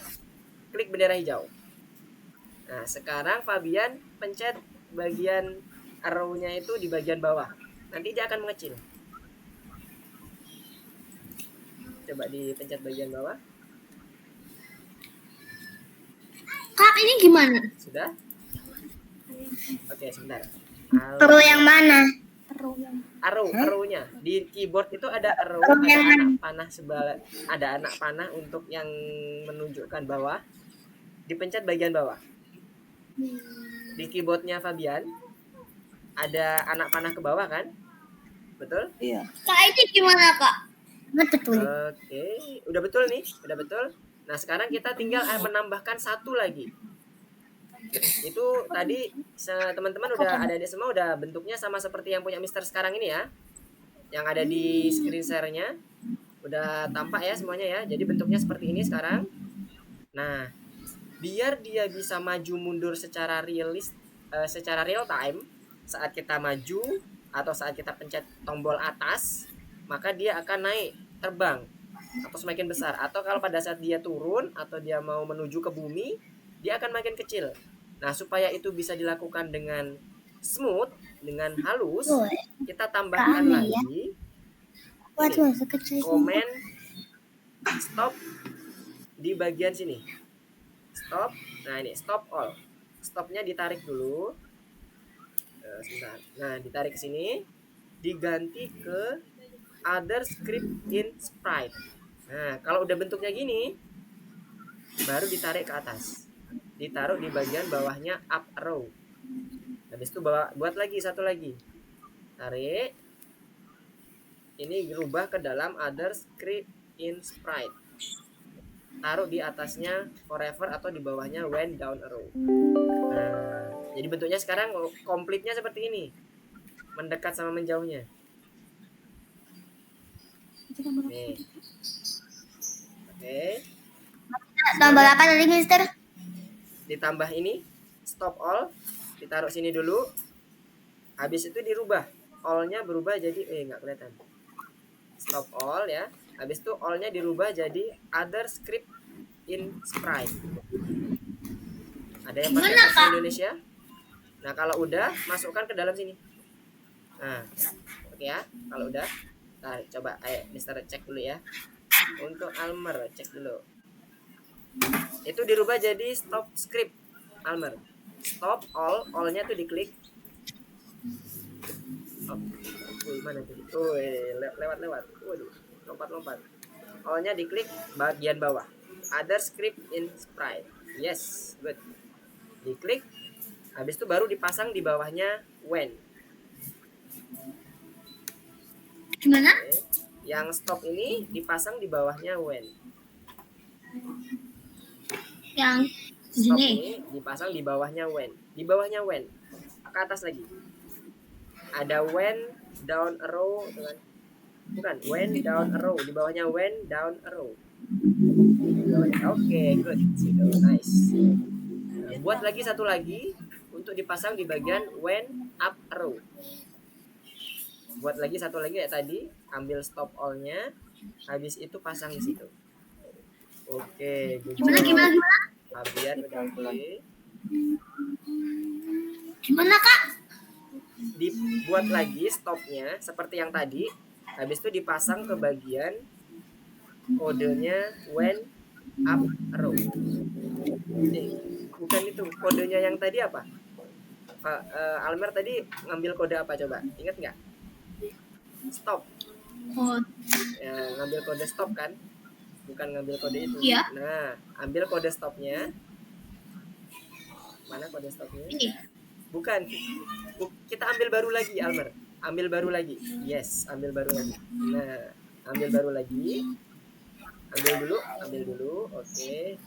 klik bendera hijau. Nah, sekarang Fabian pencet bagian arrow-nya itu di bagian bawah. Nanti dia akan mengecil. Coba dipencet bagian bawah. Kak ini gimana? Sudah? Oke, sebentar. Perlu yang mana? Arrow-nya di keyboard itu ada arrow, Arrow ada yang anak panah ada anak panah untuk yang menunjukkan bawah. Dipencet bagian bawah. Di keyboardnya Fabian ada anak panah ke bawah kan? Betul? Iya. Kak ini gimana kak? Betul. Oke, udah betul nih, udah betul. Nah, sekarang kita tinggal menambahkan satu lagi. Itu tadi teman-teman udah ada di semua, udah bentuknya sama seperti yang punya Mister sekarang ini ya. Yang ada di screen share-nya udah tampak ya semuanya ya. Jadi bentuknya seperti ini sekarang. Nah, biar dia bisa maju mundur secara real time saat kita maju atau saat kita pencet tombol atas, maka dia akan naik terbang atau semakin besar. Atau kalau pada saat dia turun atau dia mau menuju ke bumi, dia akan makin kecil. Nah, supaya itu bisa dilakukan dengan smooth, dengan halus, kita tambahkan lagi komen stop di bagian sini. Stop. Nah, ini stop all. Stopnya ditarik dulu. Sebentar. Nah, ditarik ke sini, diganti ke other script in sprite. Nah, kalau udah bentuknya gini, baru ditarik ke atas. Ditaruh di bagian bawahnya up arrow. Habis itu buat lagi satu lagi. Tarik. Ini berubah ke dalam other script in sprite. Taruh di atasnya forever atau di bawahnya when down arrow. Nah, jadi bentuknya sekarang komplitnya seperti ini. Mendekat sama menjauhnya. Nih. Oke. Tambah apa tadi Mister? Ditambah ini stop all, ditaruh sini dulu. Habis itu dirubah, all-nya berubah jadi nggak kelihatan. Stop all ya. Habis itu all-nya dirubah jadi other script in sprite. Ada yang pakai bahasa Indonesia? Nah, kalau udah masukkan ke dalam sini. Nah, oke ya. Kalau udah, coba Mister cek dulu ya. Untuk Almer cek dulu. Itu dirubah jadi stop script Almer. stop all-nya tuh diklik. Mana tuh? Lewat. Waduh, lompat. All-nya diklik bagian bawah. Other script in Sprite. Yes, good. Diklik. Habis itu baru dipasang di bawahnya when. Gimana? Oke. Yang stop ini dipasang di bawahnya when. Yang Stop sini. ini dipasang di bawahnya when. Di bawahnya when. Ke atas lagi. Ada when down arrow, kan? Bukan, when down arrow. Di bawahnya when down arrow. Oke, good. Nice. Nah, buat lagi satu lagi untuk dipasang di bagian when up arrow. Buat lagi satu lagi kayak tadi, ambil stop all-nya, habis itu pasang di situ. Oke, good job. Gimana? Fabian udah oke. Gimana, Kak? Dibuat lagi stopnya seperti yang tadi, habis itu dipasang ke bagian kodenya when up arrow. Bukan itu, kodenya yang tadi apa? Almer tadi ngambil kode apa coba? Ingat nggak? Stop. Oh, Ya, ngambil kode stop kan? Bukan ngambil kode itu. Iya. Nah, ambil kode stopnya. Mana kode stopnya? ini. Bukan. Kita ambil baru lagi, Almer. Ambil baru lagi. Yes, ambil baru lagi. Nah, ambil baru lagi. Ambil dulu. Oke.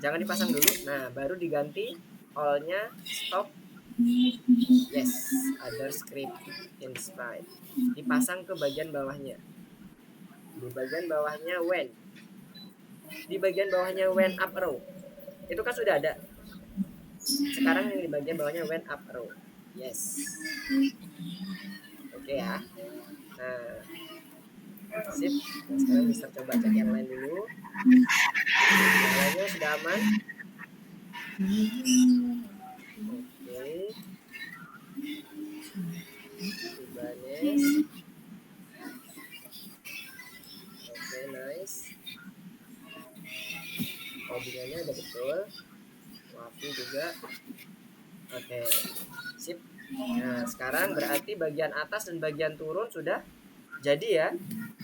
Jangan dipasang dulu. Nah, baru diganti all-nya stop. Yes, other script in Sprite. Dipasang ke bagian bawahnya. Di bagian bawahnya when. Di bagian bawahnya when up arrow. Itu kan sudah ada. Sekarang yang di bagian bawahnya when up arrow. Yes. Oke ya. Nah, sip. Nah, sekarang Mister coba cek yang lain dulu. Yang lainnya sudah aman. Oke. Ibanez. Oke, nice. Codingannya udah betul. Wafi juga. Oke, sip. Nah, sekarang berarti bagian atas dan bagian turun sudah jadi ya.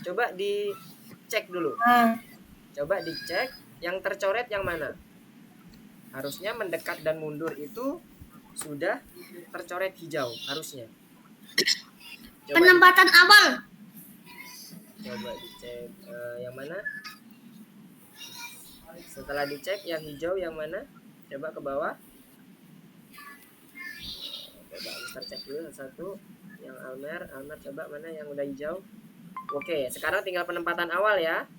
Coba dicek dulu. Coba dicek yang tercoret yang mana. Harusnya mendekat dan mundur itu sudah tercoret hijau harusnya. Penempatan awal. Coba dicek yang mana. Setelah dicek yang hijau yang mana. Coba ke bawah. Coba Mister cek dulu satu. Yang Almer coba mana yang udah hijau. Oke, sekarang tinggal penempatan awal ya.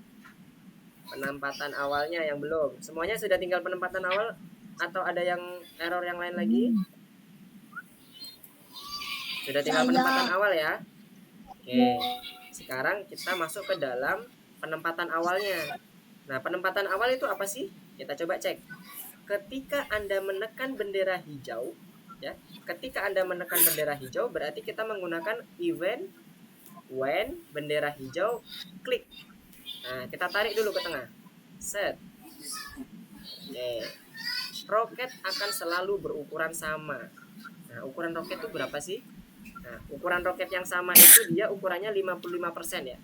Penempatan awalnya yang belum. Semuanya sudah tinggal penempatan awal atau ada yang error yang lain lagi? Sudah tinggal penempatan awal ya. Oke. Sekarang kita masuk ke dalam penempatan awalnya. Nah, penempatan awal itu apa sih? Kita coba cek. Ketika Anda menekan bendera hijau, ya. Ketika Anda menekan bendera hijau berarti kita menggunakan event when bendera hijau klik. Nah, kita tarik dulu ke tengah. Set. Oke. Roket akan selalu berukuran sama. Nah, ukuran roket itu berapa sih? Nah, ukuran roket yang sama itu dia ukurannya 55% ya.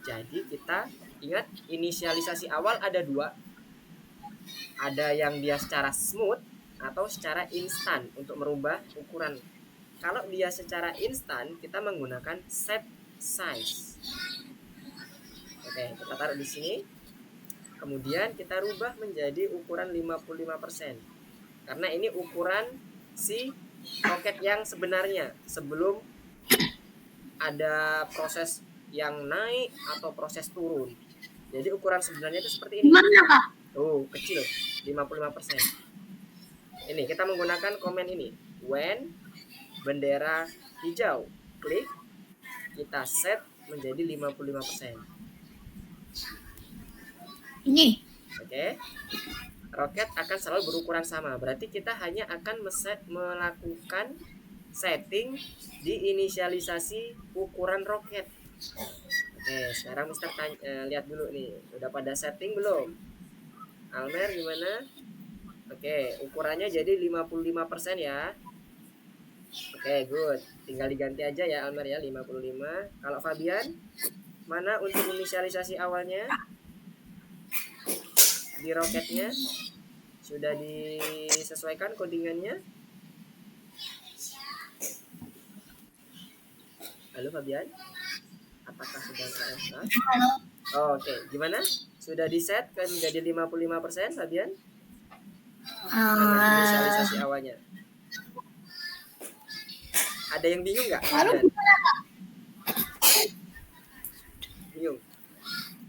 Jadi kita ingat inisialisasi awal ada dua. Ada yang dia secara smooth atau secara instan untuk merubah ukuran. Kalau dia secara instan kita menggunakan set size. Oke, kita taruh di sini. Kemudian kita rubah menjadi ukuran 55%. Karena ini ukuran si roket yang sebenarnya sebelum ada proses yang naik atau proses turun. Jadi ukuran sebenarnya itu seperti ini. Gimana, Kak? Oh, kecil, 55%. Ini kita menggunakan komen ini. When bendera hijau, klik, kita set menjadi 55%. Ini. Oke. Roket akan selalu berukuran sama. Berarti kita hanya akan melakukan setting di inisialisasi ukuran roket. Oke, sekarang Mister lihat dulu nih. Udah pada setting belum? Almer gimana? Oke, ukurannya jadi 55% ya. Oke, good. Tinggal diganti aja ya Almer ya, 55. Kalau Fabian, mana untuk inisialisasi awalnya? Di roketnya sudah disesuaikan codingannya? Halo Fabian, apakah sedang AFK? Halo. Oh, oke, gimana? Sudah di set kan menjadi 55% Fabian? Mana inisialisasi awalnya? Ada yang bingung nggak? Lalu Fabian? Bingung.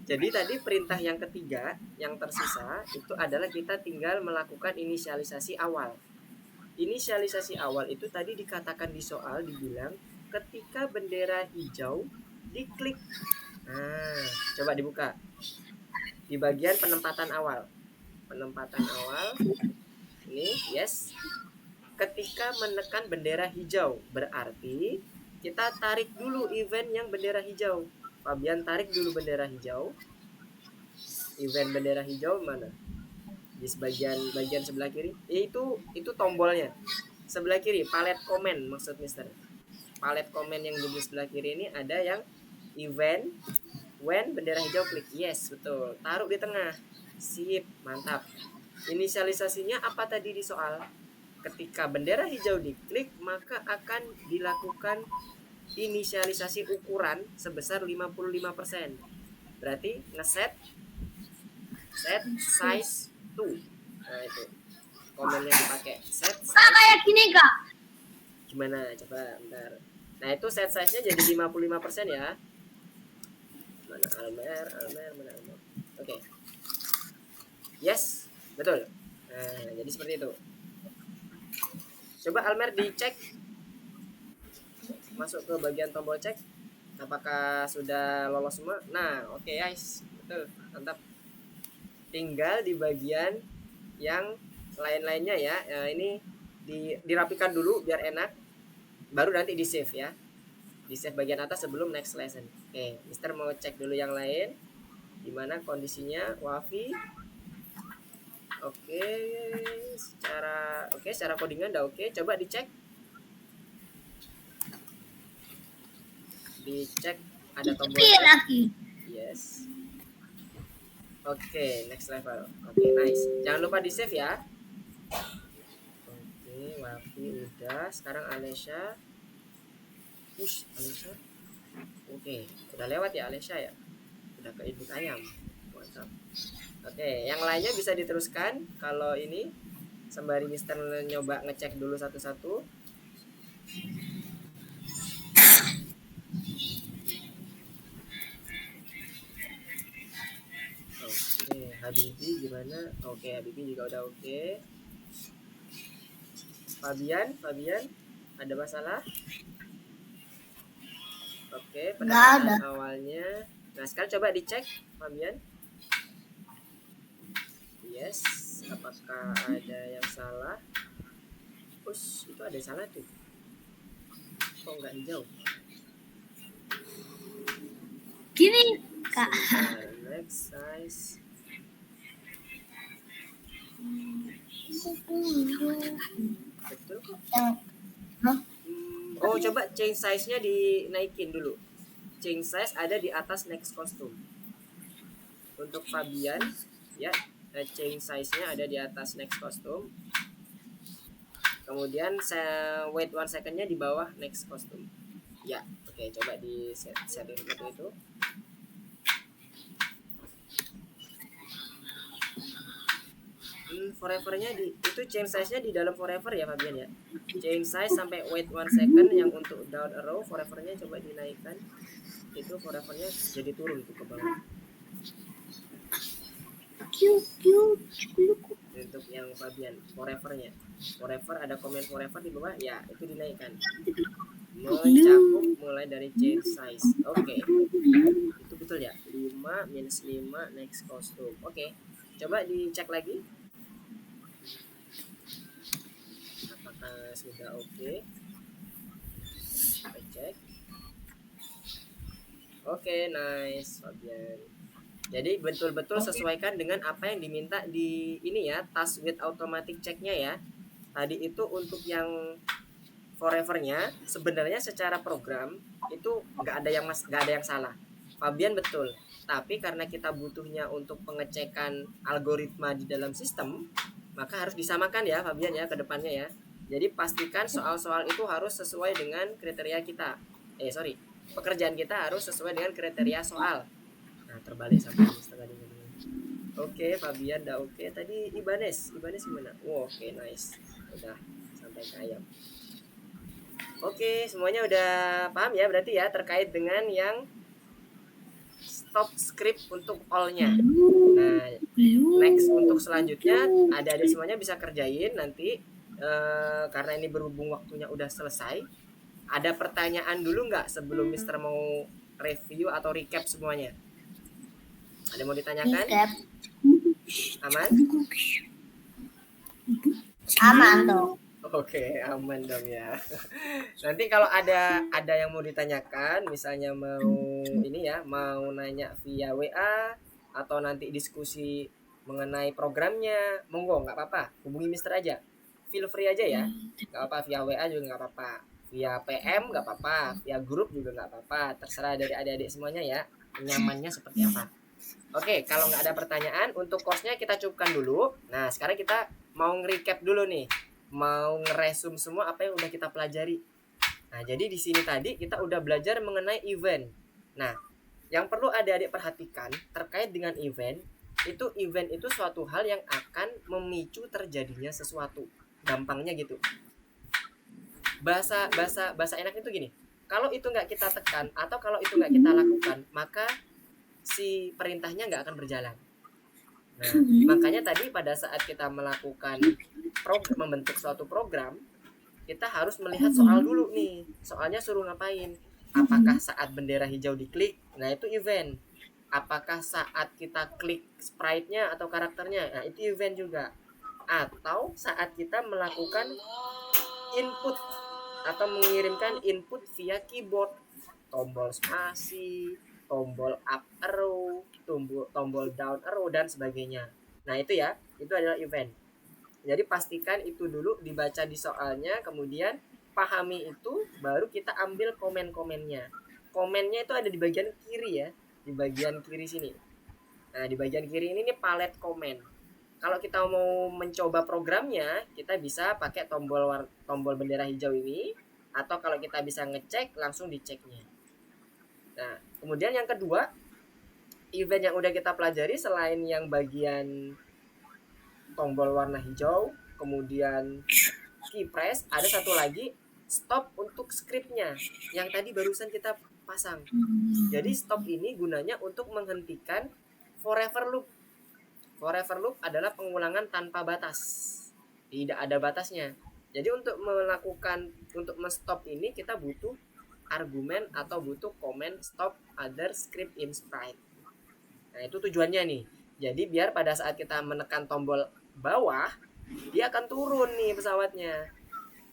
Jadi tadi perintah yang ketiga yang tersisa itu adalah kita tinggal melakukan inisialisasi awal. Inisialisasi awal itu tadi dikatakan di soal, dibilang ketika bendera hijau diklik. Nah, coba dibuka. Di bagian penempatan awal. Penempatan awal. Ini, yes. Ketika menekan bendera hijau, berarti kita tarik dulu event yang bendera hijau. Fabian tarik dulu bendera hijau. Event bendera hijau mana? Di bagian sebelah kiri. Itu tombolnya. Sebelah kiri, palet komen maksud Mister. Palet komen yang di sebelah kiri ini ada yang event when bendera hijau klik. Yes, betul. Taruh di tengah. Sip, mantap. Inisialisasinya apa tadi di soal? Ketika bendera hijau diklik, maka akan dilakukan inisialisasi ukuran sebesar 55%. Berarti set size to. Nah, itu komen yang dipakai. Set size. kayak gini kak. Gimana? Coba bentar. Nah, itu set size-nya jadi 55% ya. Mana Almer, mana Almer. Oke. Yes, betul. Nah, jadi seperti itu. Coba Almer dicek. Masuk ke bagian tombol cek. Apakah sudah lolos semua? Nah, oke guys. Betul, mantap. Tinggal di bagian yang lain-lainnya ya. Ini dirapikan dulu biar enak. Baru nanti di save ya. Di save bagian atas sebelum next lesson. Oke, Mister mau cek dulu yang lain. Gimana kondisinya? Wafi. Oke, secara codingan udah oke. Coba dicek. Dicek ada tombol Pilih lagi. yes. Oke, next level. Oke, nice. Jangan lupa di save ya. Oke, Wafi udah. Sekarang Alesha. Alesha. Oke, udah lewat ya Alesha ya. Udah ke induk ayam. Mantap. Oke, yang lainnya bisa diteruskan. Kalau ini sembari Mister nyoba ngecek dulu satu-satu. Oke, Habibi gimana? Oke, Habibi juga udah oke. Fabian, ada masalah? Oke, penempatan awalnya. Nah, sekarang coba dicek Fabian. Yes, apakah ada yang salah? Push, itu ada yang salah tuh. Kok nggak hijau? Gini kak. Sebentar, next size. Betul kok. Oh, coba change size-nya dinaikin dulu. Change size ada di atas next costume. Untuk Fabian, ya, change size-nya ada di atas next costume. Kemudian saya wait 1 second-nya di bawah next costume. Ya, oke, coba di setting seperti itu. Forever-nya itu change size-nya di dalam forever ya Fabian ya. Change size sampai wait 1 second yang untuk down arrow forever-nya coba dinaikkan. Itu forever-nya jadi turun tuh ke bawah. Untuk yang Fabian forever-nya. Forever ada komen forever di bawah ya, itu dinaikkan. Mencakup mulai dari change size. Oke. Itu betul ya. 5 minus 5 next costume. Oke. Coba dicek lagi. Apakah sudah oke? Kita cek. Oke, nice Fabian. Jadi betul-betul sesuaikan dengan apa yang diminta di ini ya, task with automatic check-nya ya. Tadi itu untuk yang forever-nya sebenarnya secara program itu nggak ada yang salah. Fabian betul. Tapi karena kita butuhnya untuk pengecekan algoritma di dalam sistem, maka harus disamakan ya Fabian ya ke depannya ya. Jadi pastikan soal-soal itu harus sesuai dengan kriteria kita. Pekerjaan kita harus sesuai dengan kriteria soal. Nah, terbalik sampai setengah dingin. Oke, Fabian udah oke. Tadi Ibanez gimana? Oke, nice. Udah sampai ke ayam. Oke, semuanya udah paham ya berarti ya terkait dengan yang stop script untuk all-nya. Nah, next untuk selanjutnya adik-adik semuanya bisa kerjain nanti karena ini berhubung waktunya udah selesai. Ada pertanyaan dulu nggak sebelum Mister mau review atau recap semuanya? Ada mau ditanyakan? Aman? Aman dong. Oke, aman dong ya. Nanti kalau ada yang mau ditanyakan, misalnya mau ini ya, mau nanya via WA atau nanti diskusi mengenai programnya, monggo nggak apa-apa, hubungi Mister aja. Feel free aja ya. Nggak apa via WA juga nggak apa-apa. Via PM nggak apa-apa, via grup juga nggak apa-apa. Terserah dari adik-adik semuanya ya, nyamannya seperti apa. Oke, kalau nggak ada pertanyaan, untuk course-nya kita cukupkan dulu. Nah, sekarang kita mau nge-recap dulu nih. Mau ngeresum semua apa yang udah kita pelajari. Nah, jadi di sini tadi kita udah belajar mengenai event. Nah, yang perlu adik-adik perhatikan terkait dengan event itu suatu hal yang akan memicu terjadinya sesuatu. Gampangnya gitu. Bahasa enak itu gini. Kalau itu nggak kita tekan atau kalau itu nggak kita lakukan, maka si perintahnya nggak akan berjalan. Nah, makanya tadi pada saat kita melakukan membentuk suatu program, kita harus melihat soal dulu nih. Soalnya suruh ngapain? Apakah saat bendera hijau diklik? Nah, itu event. Apakah saat kita klik sprite-nya atau karakternya? Nah, itu event juga. Atau saat kita melakukan input atau mengirimkan input via keyboard, tombol spasi, tombol up arrow, tombol down arrow dan sebagainya. Nah, itu ya, itu adalah event. Jadi pastikan itu dulu dibaca di soalnya, kemudian pahami itu, baru kita ambil komen-komennya. Komennya itu ada di bagian kiri ya, di bagian kiri sini. Nah, di bagian kiri ini nih palet komen. Kalau kita mau mencoba programnya, kita bisa pakai tombol bendera hijau ini, atau kalau kita bisa ngecek, langsung diceknya. Nah, kemudian yang kedua, event yang udah kita pelajari selain yang bagian tombol warna hijau, kemudian key press, ada satu lagi stop untuk scriptnya yang tadi barusan kita pasang. Jadi stop ini gunanya untuk menghentikan forever loop. Forever loop adalah pengulangan tanpa batas, tidak ada batasnya. Jadi untuk men-stop ini kita butuh argumen atau butuh comment stop other script in sprite. Nah, itu tujuannya nih. Jadi biar pada saat kita menekan tombol bawah, dia akan turun nih pesawatnya.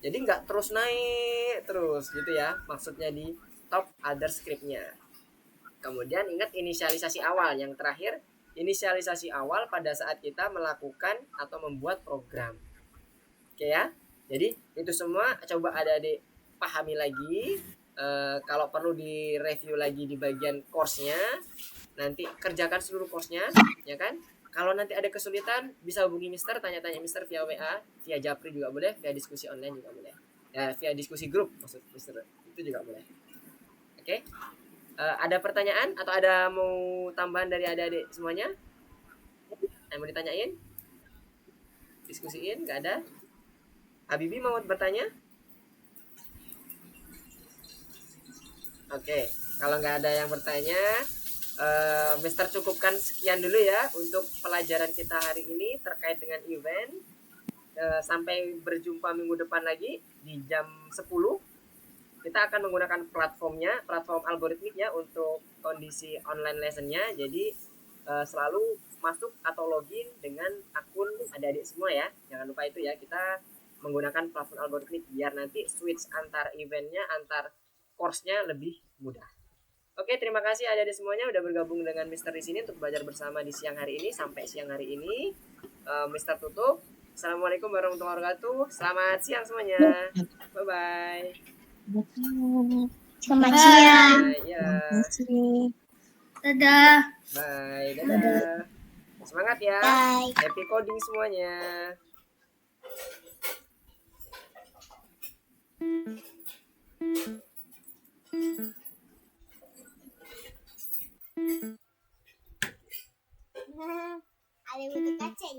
Jadi nggak terus naik terus gitu ya. Maksudnya di stop other script-nya. Kemudian ingat inisialisasi awal. Yang terakhir, inisialisasi awal pada saat kita melakukan atau membuat program. Oke ya. Jadi itu semua coba adik-adik pahami lagi. Kalau perlu direview lagi di bagian course-nya, nanti kerjakan seluruh course-nya, ya kan? Kalau nanti ada kesulitan, bisa hubungi Mister, tanya-tanya Mister via WA, via Japri juga boleh, via diskusi online juga boleh. Ya, via diskusi grup maksud Mister, itu juga boleh. Oke? Ada pertanyaan atau ada mau tambahan dari adik-adik semuanya? Yang mau ditanyain? Diskusiin, nggak ada? Habibi mau bertanya? Oke, kalau nggak ada yang bertanya, Mister cukupkan sekian dulu ya untuk pelajaran kita hari ini terkait dengan event. Sampai berjumpa minggu depan lagi di jam 10. Kita akan menggunakan platform algoritmiknya untuk kondisi online lessonnya. Jadi selalu masuk atau login dengan akun adik-adik semua ya. Jangan lupa itu ya, kita menggunakan platform algoritmik biar nanti switch antar eventnya, antar course-nya lebih mudah. Oke, terima kasih adik-adik semuanya udah bergabung dengan Mister di sini untuk belajar bersama di siang hari ini. Sampai siang hari ini, Mister tutup. Assalamualaikum warahmatullahi wabarakatuh. Selamat siang semuanya. Bye-bye. Selamat siang. Bye. Ya. Dadah. Bye. Dadah. Semangat ya. Bye. Happy coding semuanya. Ada butuh kacang.